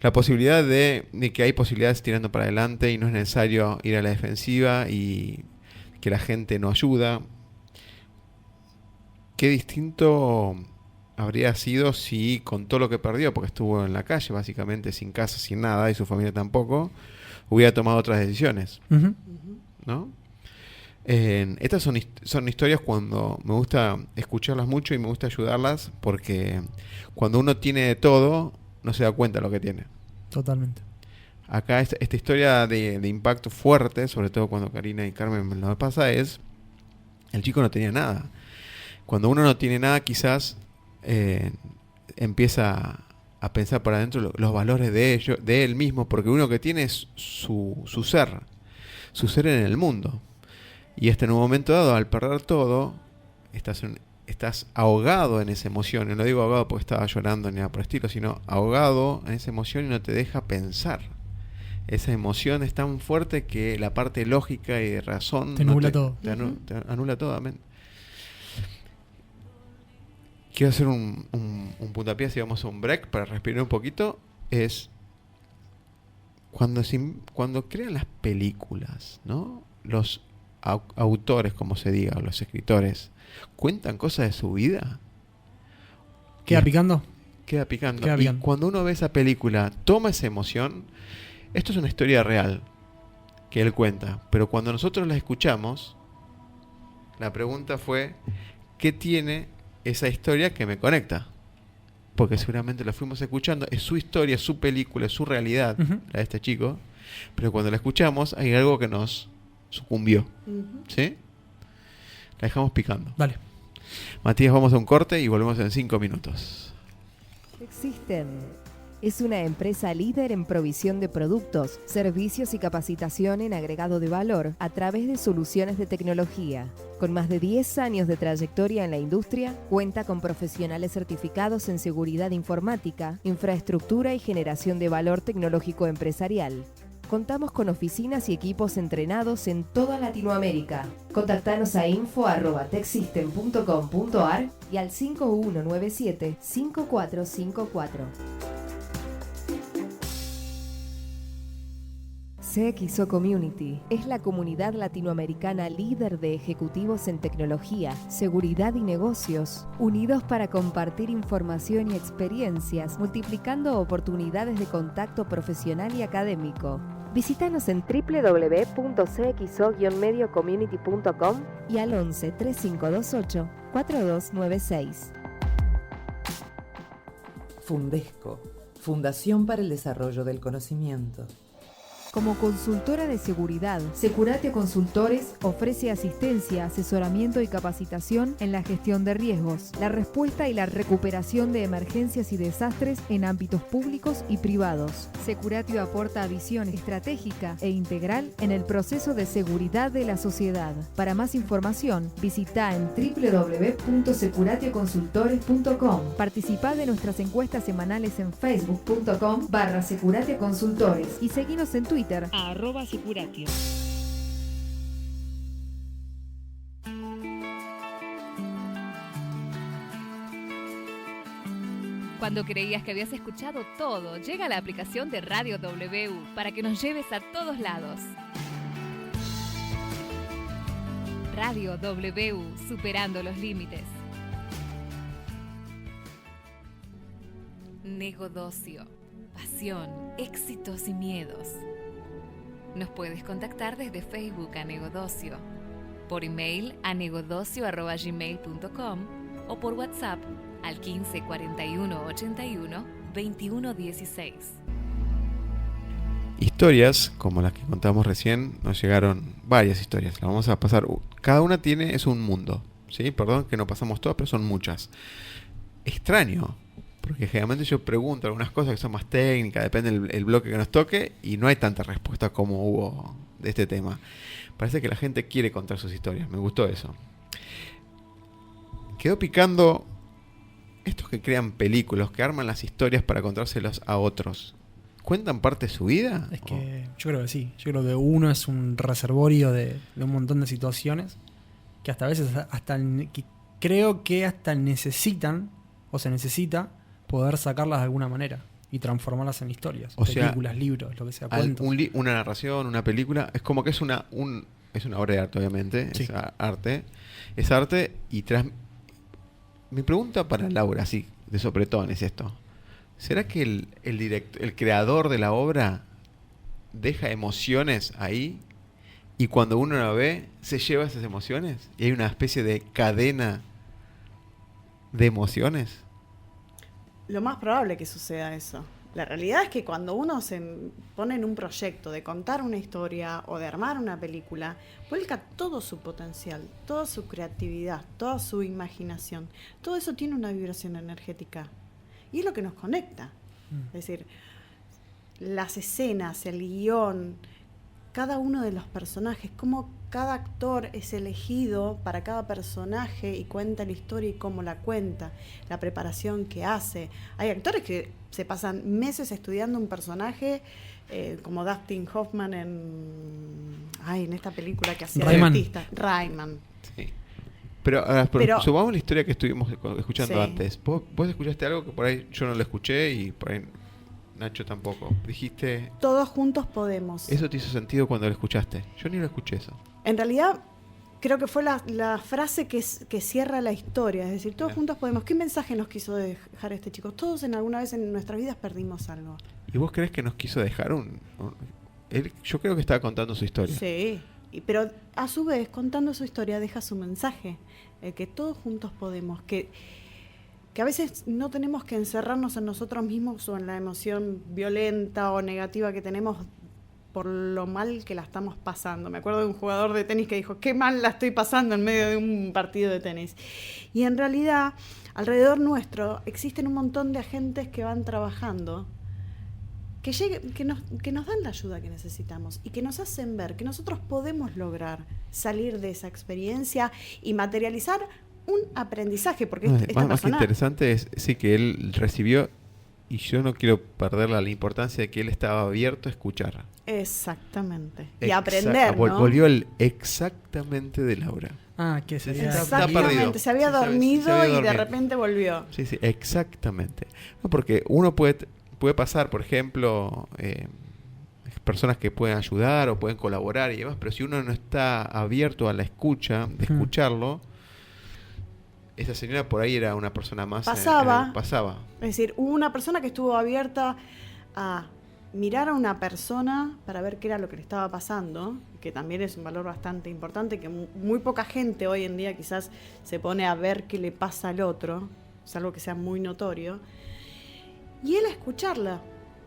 la posibilidad de que hay posibilidades tirando para adelante y no es necesario ir a la defensiva y que la gente no ayuda. Qué distinto habría sido si con todo lo que perdió, porque estuvo en la calle básicamente sin casa, sin nada, y su familia tampoco, hubiera tomado otras decisiones, ¿no? Estas son historias cuando me gusta escucharlas mucho y me gusta ayudarlas, porque cuando uno tiene de todo, no se da cuenta de lo que tiene. Totalmente. Acá esta historia de impacto fuerte, sobre todo cuando Karina y Carmen me lo pasa, es el chico no tenía nada. Cuando uno no tiene nada, quizás empieza a pensar para adentro los valores de él mismo, porque uno que tiene es su ser en el mundo. Y en un momento dado, al perder todo, estás ahogado en esa emoción. Y no digo ahogado porque estaba llorando ni nada por el estilo, sino ahogado en esa emoción y no te deja pensar. Esa emoción es tan fuerte que la parte lógica y de razón te anula todo. Te anula todo, amén. Quiero hacer un puntapié, si vamos a un break para respirar un poquito. Es cuando crean las películas, ¿no? Los autores, como se diga, los escritores, cuentan cosas de su vida. ¿Queda picando? Queda picando. Y cuando uno ve esa película, toma esa emoción. Esto es una historia real que él cuenta, pero cuando nosotros la escuchamos, la pregunta fue, ¿qué tiene esa historia que me conecta? Porque seguramente la fuimos escuchando, es su historia, su película, es su realidad, la de este chico, pero cuando la escuchamos hay algo que nos sucumbió. ¿Sí? La dejamos picando. Dale. Matías, vamos a un corte y volvemos en 5 minutos. Existen. Es una empresa líder en provisión de productos, servicios y capacitación en agregado de valor a través de soluciones de tecnología. Con más de 10 años de trayectoria en la industria, cuenta con profesionales certificados en seguridad informática, infraestructura y generación de valor tecnológico empresarial. Contamos con oficinas y equipos entrenados en toda Latinoamérica. Contactanos a info@techsystem.com.ar y al 5197-5454. CXO Community es la comunidad latinoamericana líder de ejecutivos en tecnología, seguridad y negocios, unidos para compartir información y experiencias, multiplicando oportunidades de contacto profesional y académico. Visítanos en www.cxo-mediocommunity.com y al 11 3528 4296. Fundesco, Fundación para el Desarrollo del Conocimiento. Como consultora de seguridad, Securatio Consultores ofrece asistencia, asesoramiento y capacitación en la gestión de riesgos, la respuesta y la recuperación de emergencias y desastres en ámbitos públicos y privados. Securatio aporta visión estratégica e integral en el proceso de seguridad de la sociedad. Para más información, visita en www.securatioconsultores.com. Participá de nuestras encuestas semanales en facebook.com/Securatio Consultores y seguinos en Twitter @Securatio. Cuando creías que habías escuchado todo, llega la aplicación de Radio W para que nos lleves a todos lados. Radio W, superando los límites. Negodocio, pasión, éxitos y miedos. Nos puedes contactar desde Facebook a Negodocio, por email a negodocio@gmail.com o por WhatsApp al 15 41 81 21 16. Historias como las que contamos recién, nos llegaron varias historias. Las vamos a pasar. Cada una es un mundo, ¿sí? Perdón que no pasamos todas, pero son muchas. Extraño, porque generalmente yo pregunto algunas cosas que son más técnicas, depende del bloque que nos toque, y no hay tanta respuesta como hubo de este tema. Parece que la gente quiere contar sus historias, me gustó eso. Quedó picando estos que crean películas, que arman las historias para contárselas a otros. ¿Cuentan parte de su vida? Es que yo creo que sí. Yo creo que uno es un reservorio de un montón de situaciones que hasta a veces creo que hasta necesitan o se necesita poder sacarlas de alguna manera y transformarlas en historias, o películas, sea, libros, lo que sea, cuentos. Una narración, una película, es como que es una obra de arte, obviamente, Sí. es arte y mi pregunta para Laura, así de sopletón, es esto: ¿será que el creador de la obra deja emociones ahí y cuando uno la ve, se lleva esas emociones y hay una especie de cadena de emociones. Lo más probable que suceda eso. La realidad es que cuando uno se pone en un proyecto de contar una historia o de armar una película, vuelca todo su potencial, toda su creatividad, toda su imaginación. Todo eso tiene una vibración energética y es lo que nos conecta. Es decir, las escenas, el guión, cada uno de los personajes, cómo cada actor es elegido para cada personaje y cuenta la historia y cómo la cuenta, la preparación que hace. Hay actores que se pasan meses estudiando un personaje, como Dustin Hoffman en esta película que hacía de artista, Rayman. Sí. Pero subamos la historia que estuvimos escuchando antes. ¿Vos escuchaste algo que por ahí yo no lo escuché y por ahí Nacho tampoco? Dijiste... Todos juntos podemos. ¿Eso te hizo sentido cuando lo escuchaste? Yo ni lo escuché eso. En realidad, creo que fue la frase que cierra la historia. Es decir, todos juntos podemos. ¿Qué mensaje nos quiso dejar este chico? Todos en alguna vez en nuestras vidas perdimos algo. ¿Y vos crees que nos quiso dejar yo creo que estaba contando su historia. Sí, pero a su vez, contando su historia, deja su mensaje. Que todos juntos podemos. Que a veces no tenemos que encerrarnos en nosotros mismos o en la emoción violenta o negativa que tenemos por lo mal que la estamos pasando. Me acuerdo de un jugador de tenis que dijo, qué mal la estoy pasando en medio de un partido de tenis. Y en realidad, alrededor nuestro, existen un montón de agentes que van trabajando, que nos dan la ayuda que necesitamos y que nos hacen ver que nosotros podemos lograr salir de esa experiencia y materializar un aprendizaje, porque más que interesante es que él recibió, y yo no quiero perder la importancia de que él estaba abierto a escuchar. Exactamente. Y aprender, ¿no? Volvió el exactamente de Laura. Que se había... Exactamente, se había dormido y de repente volvió. Sí, exactamente. No, porque uno puede pasar, por ejemplo, personas que pueden ayudar o pueden colaborar y demás, pero si uno no está abierto a la escucha, de escucharlo, esa señora por ahí era una persona más... Pasaba. Es decir, hubo una persona que estuvo abierta a mirar a una persona para ver qué era lo que le estaba pasando, que también es un valor bastante importante, que muy poca gente hoy en día quizás se pone a ver qué le pasa al otro, es algo que sea muy notorio, y él a escucharla,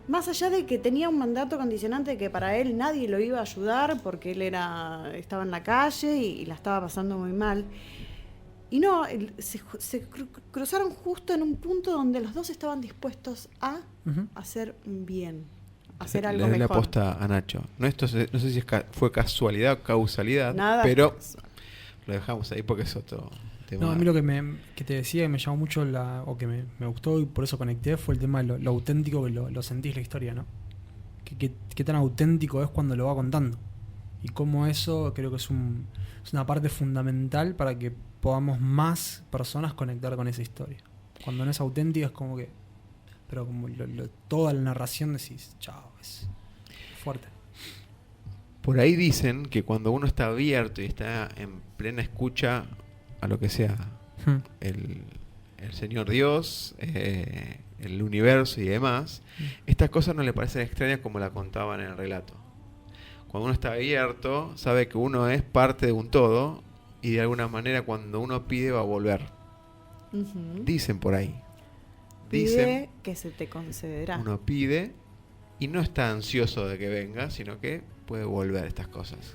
más allá de que tenía un mandato condicionante de que para él nadie lo iba a ayudar porque él estaba en la calle y la estaba pasando muy mal. Y no, se cruzaron justo en un punto donde los dos estaban dispuestos a hacer un bien, a hacer algo mejor. Le aposta a Nacho. No sé si fue casualidad o causalidad, nada, pero lo dejamos ahí porque es otro tema. No, a mí lo que te decía que me llamó mucho o que me gustó y por eso conecté fue el tema de lo auténtico que lo sentís la historia, ¿no? Qué tan auténtico es cuando lo va contando. Y cómo eso creo que es una parte fundamental para que podamos más personas conectar con esa historia. Cuando no es auténtica es como que... Pero como toda la narración decís, chao, es fuerte. Por ahí dicen que cuando uno está abierto y está en plena escucha a lo que sea, el Señor Dios, el universo y demás, estas cosas no le parecen extrañas como la contaban en el relato. Cuando uno está abierto, sabe que uno es parte de un todo y de alguna manera cuando uno pide va a volver. Dicen por ahí. Pide que se te concederá. Uno pide y no está ansioso de que venga, sino que puede volver estas cosas.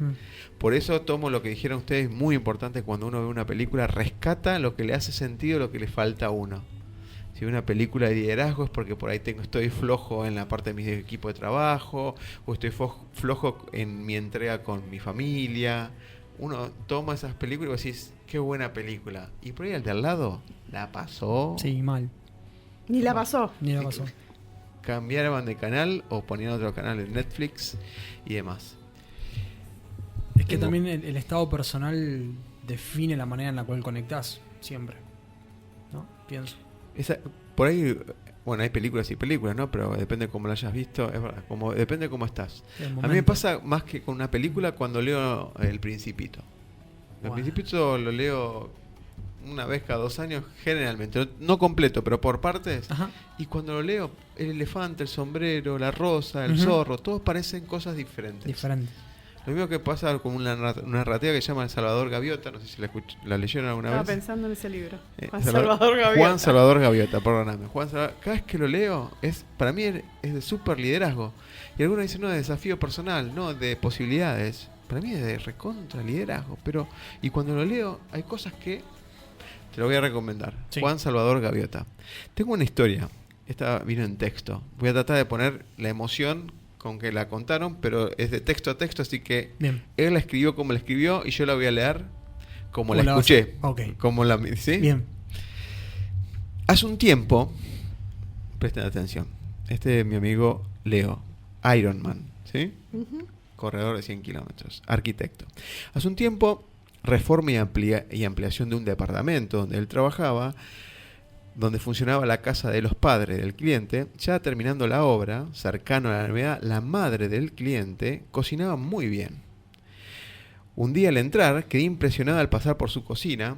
Por eso tomo lo que dijeron ustedes, muy importante cuando uno ve una película, rescata lo que le hace sentido, lo que le falta a uno. Si veo una película de liderazgo es porque por ahí estoy flojo en la parte de mi equipo de trabajo, o estoy flojo en mi entrega con mi familia. Uno toma esas películas y decís, qué buena película. Y por ahí al de al lado, la pasó. Sí, mal. Ni la pasó. Cambiaban de canal o ponían otro canal en Netflix y demás. Es que también el estado personal define la manera en la cual conectás, siempre. ¿No? Pienso. Por ahí, bueno, hay películas y películas, ¿no? Pero depende de cómo lo hayas visto, es verdad, depende de cómo estás. A mí me pasa más que con una película cuando leo El Principito. El Principito lo leo una vez cada 2 años, generalmente, no completo, pero por partes. Y cuando lo leo, el elefante, el sombrero, la rosa, el zorro, todos parecen cosas diferentes. Lo mismo que pasa con una narrativa que se llama El Salvador Gaviota, no sé si la leyeron alguna Estaba vez. pensando en ese libro. Juan Salvador Gaviota, perdóname. Cada vez que lo leo, para mí es de súper liderazgo. Y algunos dicen, no, de desafío personal, no, de posibilidades. Para mí es de recontra liderazgo. Y cuando lo leo, hay cosas que te lo voy a recomendar. Sí. Juan Salvador Gaviota. Tengo una historia. Esta vino en texto. Voy a tratar de poner la emoción con que la contaron, pero es de texto a texto, así que bien. Él la escribió como la escribió y yo la voy a leer como la escuché. Okay. ¿Sí? Bien. Hace un tiempo, presten atención, este es mi amigo Leo, Ironman, ¿sí? Uh-huh. Corredor de 100 kilómetros, arquitecto. Hace un tiempo, reforma y ampliación de un departamento donde él trabajaba, donde funcionaba la casa de los padres del cliente. Ya terminando la obra, cercano a la Navidad, la madre del cliente cocinaba muy bien. Un día al entrar, quedé impresionada al pasar por su cocina.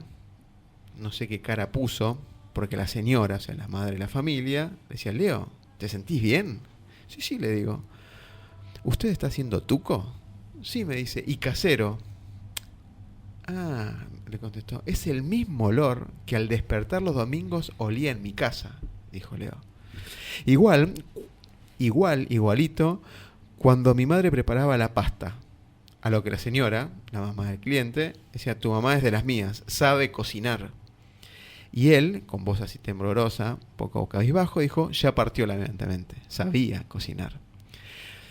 No sé qué cara puso, porque la señora, o sea, la madre de la familia, decía, Leo, ¿te sentís bien? Sí, le digo. ¿Usted está haciendo tuco? Sí, me dice, y casero. Ah, le contestó, es el mismo olor que al despertar los domingos olía en mi casa, dijo Leo. Igualito, cuando mi madre preparaba la pasta, a lo que la señora, la mamá del cliente, decía, tu mamá es de las mías, sabe cocinar. Y él, con voz así temblorosa, poco cabizbajo, dijo, ya partió lamentablemente, sabía cocinar.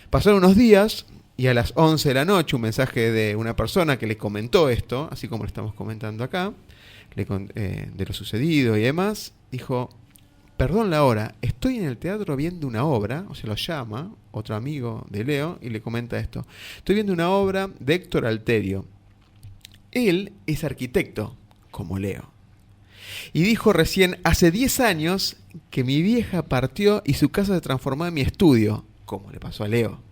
Pasaron unos días, y a las 11 de la noche un mensaje de una persona que le comentó esto, así como lo estamos comentando acá, de lo sucedido y demás, dijo, perdón la hora, estoy en el teatro viendo una obra, o se lo llama, otro amigo de Leo, y le comenta esto. Estoy viendo una obra de Héctor Alterio. Él es arquitecto, como Leo. Y dijo recién, hace 10 años que mi vieja partió y su casa se transformó en mi estudio, como le pasó a Leo.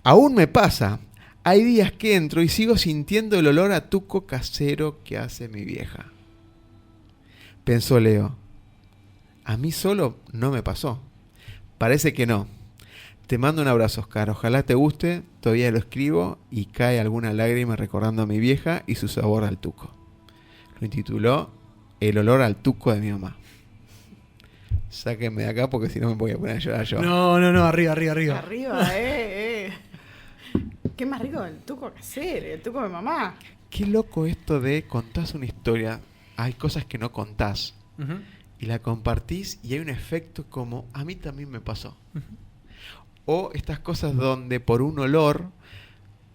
Aún me pasa, hay días que entro y sigo sintiendo el olor a tuco casero que hace mi vieja. Pensó Leo, a mí solo no me pasó. Parece que no. Te mando un abrazo, Oscar, ojalá te guste, todavía lo escribo y cae alguna lágrima recordando a mi vieja y su sabor al tuco. Lo intituló El olor al tuco de mi mamá. Sáquenme de acá porque si no me voy a poner a llorar yo. No, arriba. Arriba, Qué más rico el tuco casero, el tuco de mamá. Qué loco esto de contás una historia, hay cosas que no contás, uh-huh, y la compartís y hay un efecto como, a mí también me pasó. Uh-huh. O estas cosas donde por un olor,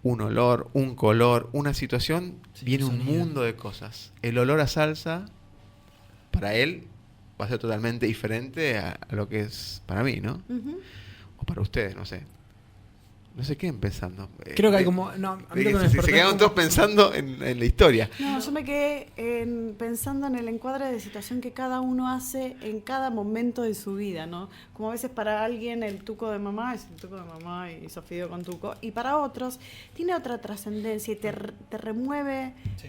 un color, una situación, sí, viene un mundo de cosas. El olor a salsa, para él, va a ser totalmente diferente a lo que es para mí, ¿no? Uh-huh. O para ustedes, no sé. No sé qué pensando. Creo que hay como... No, a mí se quedaron todos pensando en la historia. No, yo me quedé pensando en el encuadre de situación que cada uno hace en cada momento de su vida, ¿no? Como a veces para alguien el tuco de mamá es el tuco de mamá y hizo fideo con tuco. Y para otros tiene otra trascendencia y te remueve... Sí.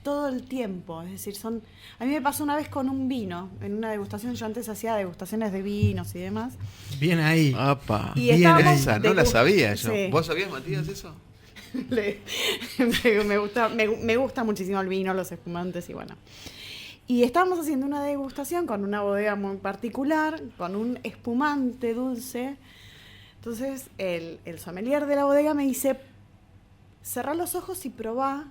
Todo el tiempo, es decir, a mí me pasó una vez con un vino, en una degustación, yo antes hacía degustaciones de vinos y demás. Bien ahí. Apa, y bien esa, no la sabía yo. Sí. ¿Vos sabías, Matías, eso? me gusta muchísimo el vino, los espumantes y bueno. Y estábamos haciendo una degustación con una bodega muy particular, con un espumante dulce. Entonces el sommelier de la bodega me dice, cerrá los ojos y probá.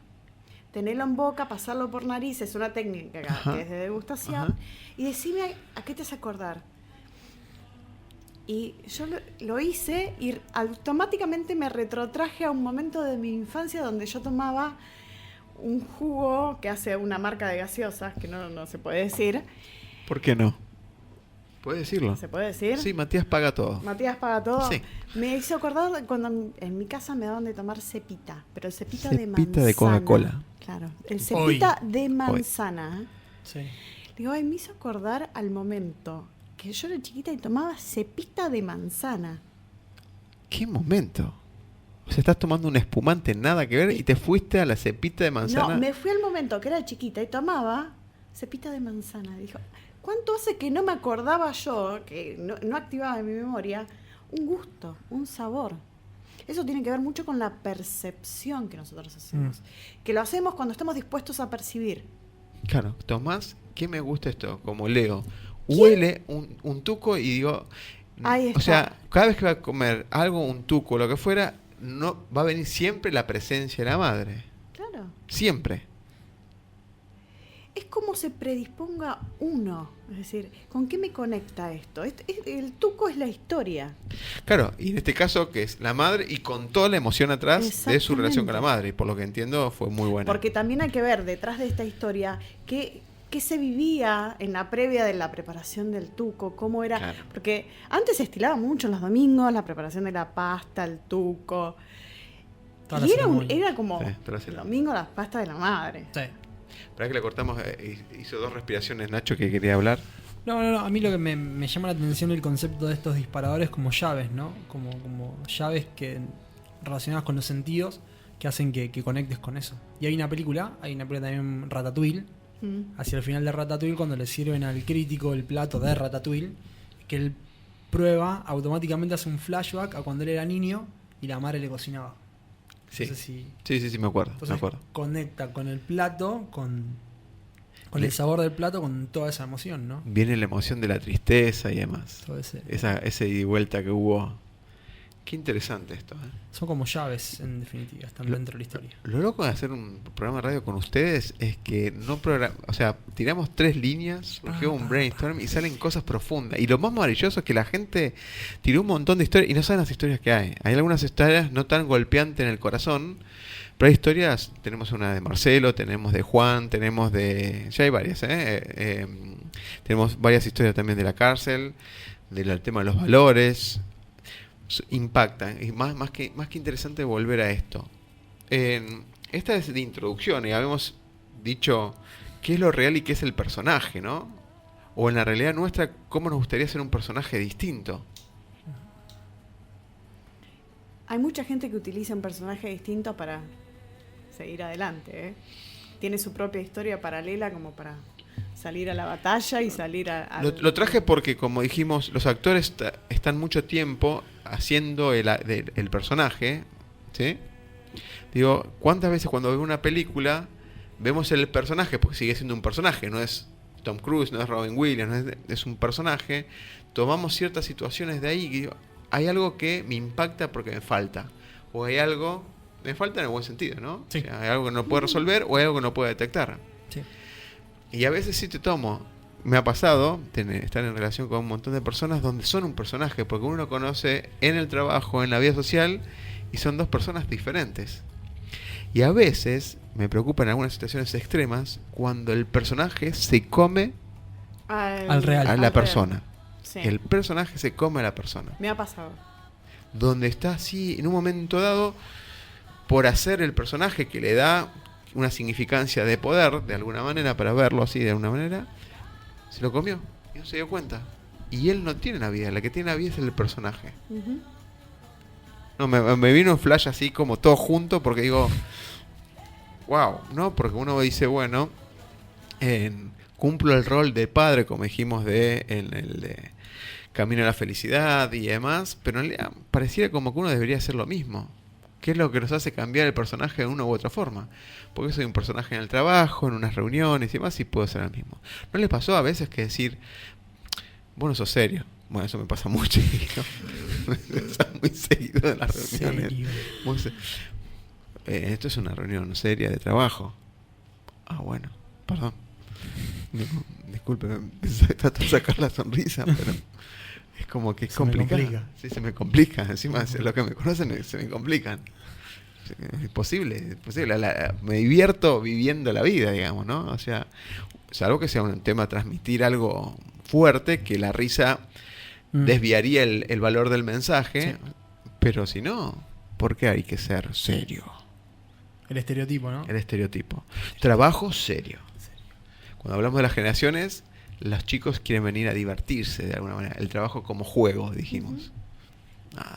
Tenelo en boca, pasarlo por nariz, es una técnica que es de degustación. Ajá. Y decime a qué te hace acordar. Y yo lo hice y automáticamente me retrotraje a un momento de mi infancia donde yo tomaba un jugo que hace una marca de gaseosas, que no se puede decir. ¿Por qué no? ¿Puedes decirlo? ¿Se puede decir? Sí, Matías paga todo. Matías paga todo. Sí. Me hizo acordar cuando en mi casa me daban de tomar cepita, pero el cepita de manzana. Cepita de Coca-Cola. Claro, el cepita de manzana. Sí. Digo, me hizo acordar al momento que yo era chiquita y tomaba cepita de manzana. ¿Qué momento? O sea, estás tomando un espumante, nada que ver, y te fuiste a la cepita de manzana. No, me fui al momento que era chiquita y tomaba cepita de manzana. Dijo, ¿cuánto hace que no me acordaba yo, que no activaba en mi memoria, un gusto, un sabor? Es eso tiene que ver mucho con la percepción que nosotros hacemos. Que lo hacemos cuando estamos dispuestos a percibir. Claro, Tomás, ¿qué me gusta esto? Como Leo, huele un tuco y digo, Ahí está. o sea, cada vez que va a comer algo, un tuco, lo que fuera, no va a venir siempre la presencia de la madre. Claro. Siempre. Es como se predisponga uno. Es decir, ¿con qué me conecta esto? El tuco es la historia. Claro, y en este caso que es la madre y con toda la emoción atrás de su relación con la madre. Y por lo que entiendo fue muy buena. Porque también hay que ver detrás de esta historia qué se vivía en la previa de la preparación del tuco, cómo era. Claro. Porque antes se estilaba mucho los domingos, la preparación de la pasta, el tuco. Toda la Y ceremonia. era como Sí, toda la el ceremonia. domingo la pasta de la madre. Sí. Para que le cortamos, hizo 2 respiraciones Nacho que quería hablar. No, a mí lo que me llama la atención es el concepto de estos disparadores como llaves, ¿no? Como llaves que relacionadas con los sentidos que hacen que conectes con eso. Y hay una película también, Ratatouille, hacia el final de Ratatouille, cuando le sirven al crítico el plato de Ratatouille, que él prueba, automáticamente hace un flashback a cuando él era niño y la madre le cocinaba. Sí, No sé si- sí, me acuerdo. Entonces me acuerdo. conecta con el plato, con Le- el sabor del plato, con toda esa emoción, ¿no? Viene la emoción de la tristeza y demás. Todo ese- Ese ida y vuelta que hubo. Qué interesante esto. Son como llaves, en definitiva, están dentro de la historia. Lo loco de hacer un programa de radio con ustedes es que o sea, tiramos 3 líneas, surgió un brainstorm y salen cosas profundas. Y lo más maravilloso es que la gente tiró un montón de historias y no saben las historias que hay. Hay algunas historias no tan golpeantes en el corazón, pero hay historias, tenemos una de Marcelo, tenemos de Juan, tenemos ya hay varias, tenemos varias historias también de la cárcel, del tema de los valores. Impacta, y más que interesante volver a esto. Esta es de introducción y habíamos dicho qué es lo real y qué es el personaje, ¿no? O en la realidad nuestra, cómo nos gustaría ser un personaje distinto. Hay mucha gente que utiliza un personaje distinto para seguir adelante, ¿eh? Tiene su propia historia paralela como para salir a la batalla y salir a... Lo traje porque, como dijimos, los actores están mucho tiempo haciendo el personaje, ¿sí? Digo, ¿cuántas veces cuando veo una película vemos el personaje? Porque sigue siendo un personaje, no es Tom Cruise, no es Robin Williams, es un personaje. Tomamos ciertas situaciones de ahí y digo, hay algo que me impacta porque me falta. O hay algo, me falta en el buen sentido, ¿no? Sí. O sea, hay algo que no puedo resolver o hay algo que no puedo detectar. Sí. Y a veces sí te tomo. Me ha pasado estar en relación con un montón de personas donde son un personaje, porque uno lo conoce en el trabajo, en la vida social, y son 2 personas diferentes. Y a veces me preocupan algunas situaciones extremas cuando el personaje se come Al real. a la persona. Sí. El personaje se come a la persona. Me ha pasado. Donde está así, en un momento dado, por hacer el personaje que le da una significancia de poder, de alguna manera, para verlo así de alguna manera, se lo comió y no se dio cuenta. Y él no tiene la vida, la que tiene la vida es el personaje. Ujú. No, me vino un flash así como todo junto porque digo, wow, ¿no? Porque uno dice, bueno, cumplo el rol de padre, como dijimos, en el de Camino a la Felicidad y demás, pero en realidad pareciera como que uno debería hacer lo mismo. ¿Qué es lo que nos hace cambiar el personaje de una u otra forma? Porque soy un personaje en el trabajo, en unas reuniones y demás, y puedo ser el mismo. ¿No le pasó a veces que decir, bueno, sos serio? Bueno, eso me pasa mucho. Me pasa muy seguido en las reuniones. Serio. Esto es una reunión seria de trabajo. Ah, bueno, perdón. Disculpe, trato de sacar la sonrisa, pero es como que es Se me complicado. complica. Sí, se me complica. Encima, los que me conocen se me complican. Es posible. Me divierto viviendo la vida, digamos, ¿no? O sea, salvo que sea un tema transmitir algo fuerte, que la risa desviaría el valor del mensaje, Sí. pero si no, ¿por qué hay que ser serio? El estereotipo, ¿no? El estereotipo. Trabajo serio. Cuando hablamos de las generaciones, los chicos quieren venir a divertirse de alguna manera. El trabajo como juego, dijimos.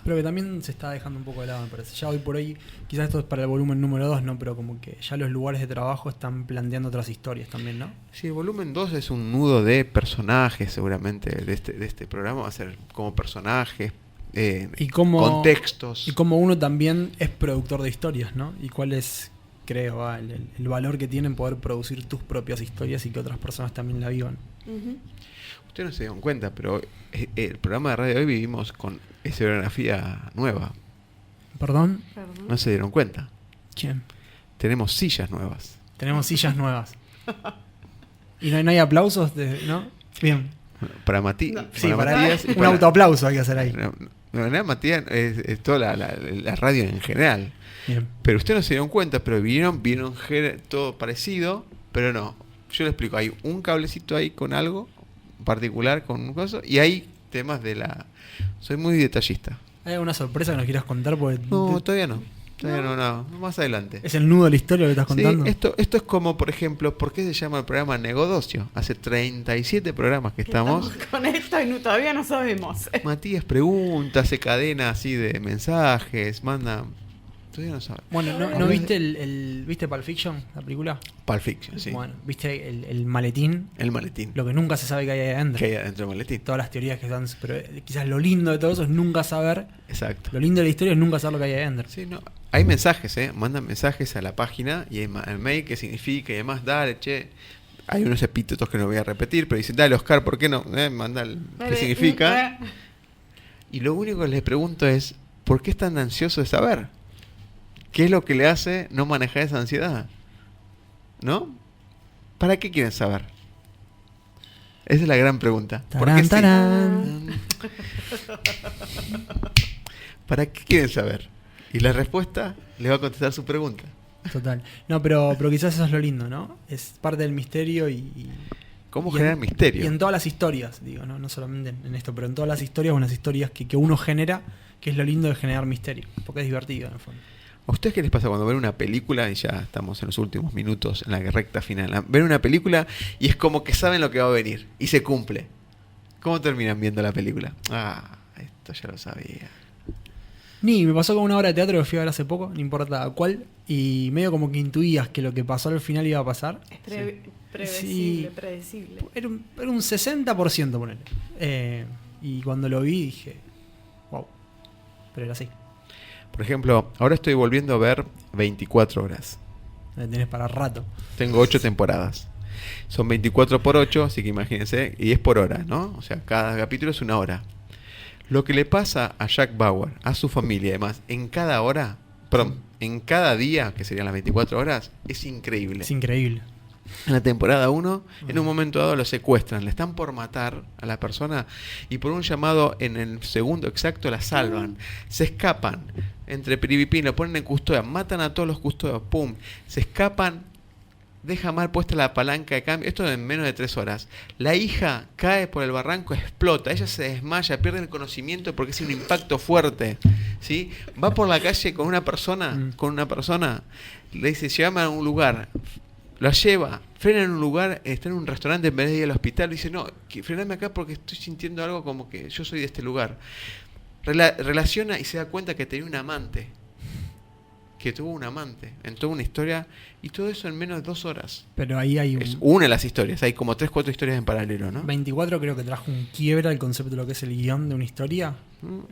Pero que también se está dejando un poco de lado, me parece. Ya hoy por hoy, quizás esto es para el volumen número 2, ¿no? Pero como que ya los lugares de trabajo están planteando otras historias también, ¿no? Sí, el volumen 2 es un nudo de personajes, seguramente, de este programa. Va a ser como personajes, Y cómo, contextos. Y como uno también es productor de historias, ¿no? Y cuál es, creo, el valor que tiene en poder producir tus propias historias y que otras personas también la vivan. Ujú. Ustedes no se dieron cuenta, pero el programa de radio de hoy vivimos con escenografía nueva. ¿Perdón? Perdón. No se dieron cuenta. ¿Quién? Tenemos sillas nuevas. Tenemos sillas nuevas. ¿Y no hay aplausos? ¿No? Bien. Para Matías. No. Sí, para Matías y un autoaplauso hay que hacer ahí. No, Matías es toda la radio en general. Bien. Pero ustedes no se dieron cuenta, pero vieron todo parecido, pero no. Yo le explico, hay un cablecito ahí con algo particular, con un coso, y hay temas de la... Soy muy detallista. ¿Hay alguna sorpresa que nos quieras contar? Porque No, todavía no. No, más adelante. ¿Es el nudo de la historia lo que estás Sí, contando? esto es como, por ejemplo, ¿por qué se llama el programa Negodocio? Hace 37 programas que estamos. Con esto y todavía no sabemos. Matías pregunta, hace cadena así de mensajes, manda... Todavía no sabe. Bueno, ¿no viste viste Pulp Fiction, la película? Pulp Fiction, sí. Bueno, ¿viste el maletín? El maletín. Lo que nunca se sabe que hay ahí adentro. Que hay adentro del maletín. Todas las teorías que están... Pero quizás lo lindo de todo eso es nunca saber... Exacto. Lo lindo de la historia es nunca saber lo que hay ahí adentro. Sí, no. Hay mensajes, mandan mensajes a la página y hay el mail que significa y demás, dale, che. Hay unos epítetos que no voy a repetir, pero dicen, dale, Oscar, ¿por qué no? Manda qué significa. Y lo único que les pregunto es, ¿por qué están ansiosos de saber? ¿Qué es lo que le hace no manejar esa ansiedad? ¿No? ¿Para qué quieren saber? Esa es la gran pregunta. ¿Por qué sí? ¿Para qué quieren saber? Y la respuesta le va a contestar su pregunta. Total. No, pero quizás eso es lo lindo, ¿no? Es parte del misterio ¿Cómo y generar misterio? Y en todas las historias, digo, no solamente en esto, pero en todas las historias, unas historias que uno genera, que es lo lindo de generar misterio, porque es divertido en el fondo. ¿A ustedes qué les pasa cuando ven una película, y ya estamos en los últimos minutos, en la recta final, ven una película y es como que saben lo que va a venir y se cumple? ¿Cómo terminan viendo la película? Ah, esto ya lo sabía. Ni, me pasó con una obra de teatro que fui a ver hace poco, no importa cuál, y medio como que intuías que lo que pasó al final iba a pasar. Es previsible, Sí. predecible. Era un 60%, ponele. Y cuando lo vi dije, wow, pero era así. Por ejemplo, ahora estoy volviendo a ver 24 horas. La tenés para rato. Tengo 8 temporadas. Son 24 por 8, así que imagínense, y es por hora, ¿no? O sea, cada capítulo es una hora. Lo que le pasa a Jack Bauer, a su familia, además, en cada hora, perdón, en cada día, que serían las 24 horas, es increíble. Es increíble. En la temporada 1, en un momento dado lo secuestran, le están por matar a la persona y por un llamado en el segundo exacto la salvan. Se escapan entre piripipín, lo ponen en custodia, matan a todos los custodios, pum, se escapan, deja mal puesta la palanca de cambio, esto en menos de 3 horas. La hija cae por el barranco, explota, ella se desmaya, pierde el conocimiento porque es un impacto fuerte, ¿sí? Va por la calle con una persona, le dice, llévame a un lugar. La lleva, frena en un lugar, está en un restaurante en vez de ir al hospital, y dice, no, frename acá porque estoy sintiendo algo como que yo soy de este lugar. Relaciona y se da cuenta que tenía un amante, que tuvo un amante, en toda una historia, y todo eso en menos de 2 horas. Pero ahí hay Es una de las historias, hay como 3, 4 historias en paralelo, ¿no? 24 creo que trajo un quiebre al concepto de lo que es el guión de una historia.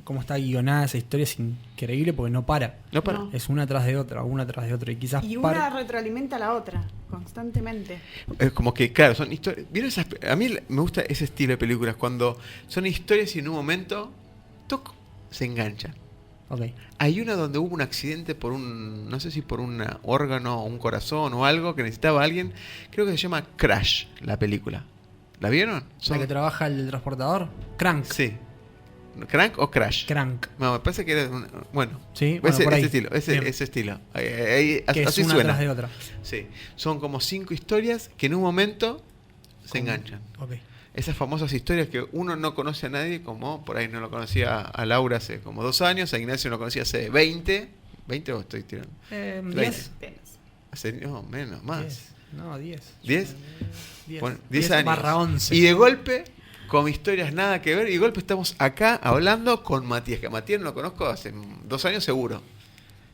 Cómo está guionada esa historia es increíble porque no para. No para. No. Es una tras de otra, y quizás Y una retroalimenta a la otra, constantemente. Es como que, claro, son historias. ¿Vieron esas? A mí me gusta ese estilo de películas, cuando son historias y en un momento, toc, se enganchan. Ok. Hay una donde hubo un accidente por no sé si por un órgano o un corazón o algo que necesitaba a alguien. Creo que se llama Crash, la película. ¿La vieron? ¿La que trabaja el transportador? Crank. Sí. ¿Crank o Crash? Crank. No, me parece que era bueno. Sí, bueno, por ahí. Ese estilo. Que es así una suena. tras de otra. Sí. Son como 5 historias que en un momento se enganchan. Ok. Esas famosas historias que uno no conoce a nadie, como por ahí no lo conocía a Laura hace como 2 años, a Ignacio no lo conocía hace 20. ¿20 o estoy tirando? 10. Hace, no, menos, más. 10. No, 10. ¿10? 10. Bueno, 10 años. Barra 11. Y de golpe, con historias nada que ver, y de golpe estamos acá hablando con Matías, que a Matías no lo conozco hace 2 años seguro.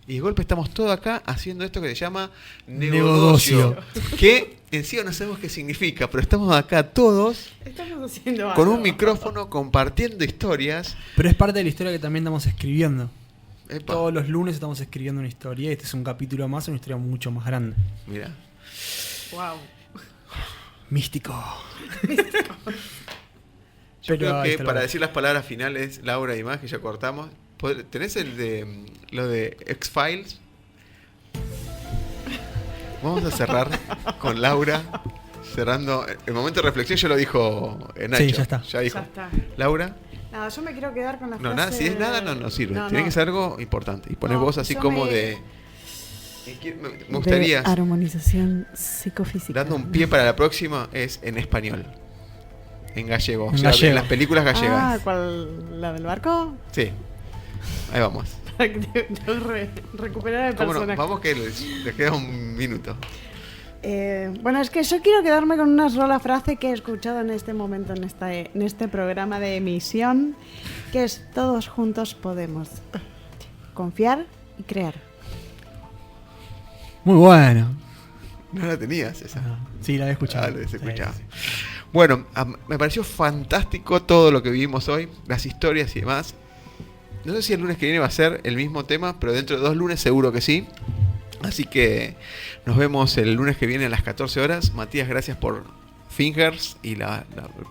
Y de golpe estamos todos acá haciendo esto que se llama Negodocio. Que en sí no sabemos qué significa, pero estamos acá todos Estamos haciendo con algo. un micrófono compartiendo historias. Pero es parte de la historia que también estamos escribiendo. Epa, Todos los lunes estamos escribiendo una historia y este es un capítulo más, una historia mucho más grande. mira. Wow. Místico. Yo Pero creo ahí que está para la- decir las palabras finales, Laura y más, que ya cortamos, ¿tenés el de lo de X-Files? Vamos a cerrar con Laura, cerrando. El momento de reflexión ya lo dijo Nacho. Sí, ya está. Ya dijo. Ya está. Laura, Nada, yo me quiero quedar con la no, frase... nada, si es nada, no sirve. No, Tiene no. que ser algo importante. Y pones No, vos así yo como me- de. Me gustaría, De armonización psicofísica. dando un pie para la próxima, es en español. En gallego. En O sea, gallego. en las películas gallegas. Ah, ¿cuál? ¿La del barco? Sí. Ahí vamos. Para que tengo que recuperar el ¿Cómo no? personaje. Vamos que les queda un minuto. Bueno, es que yo quiero quedarme con una sola frase que he escuchado en este momento, en este programa de emisión, que es todos juntos podemos confiar y crear. Muy bueno. No la tenías esa. Sí, la he escuchado. Ah, lo habías Sí, escuchado. sí. Bueno, me pareció fantástico todo lo que vivimos hoy, las historias y demás. No sé si el lunes que viene va a ser el mismo tema, pero dentro de 2 lunes seguro que sí. Así que nos vemos el lunes que viene a las 14 horas. Matías, gracias por Fingers y el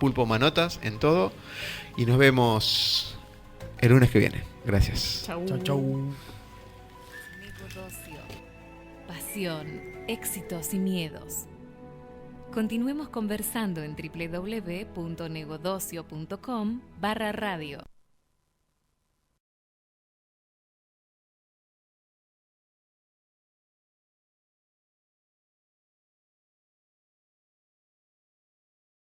Pulpo Manotas en todo. Y nos vemos el lunes que viene. Gracias. Chau, chau. Negodocio. Pasión, éxitos y miedos. Continuemos conversando en www.negodocio.com/radio.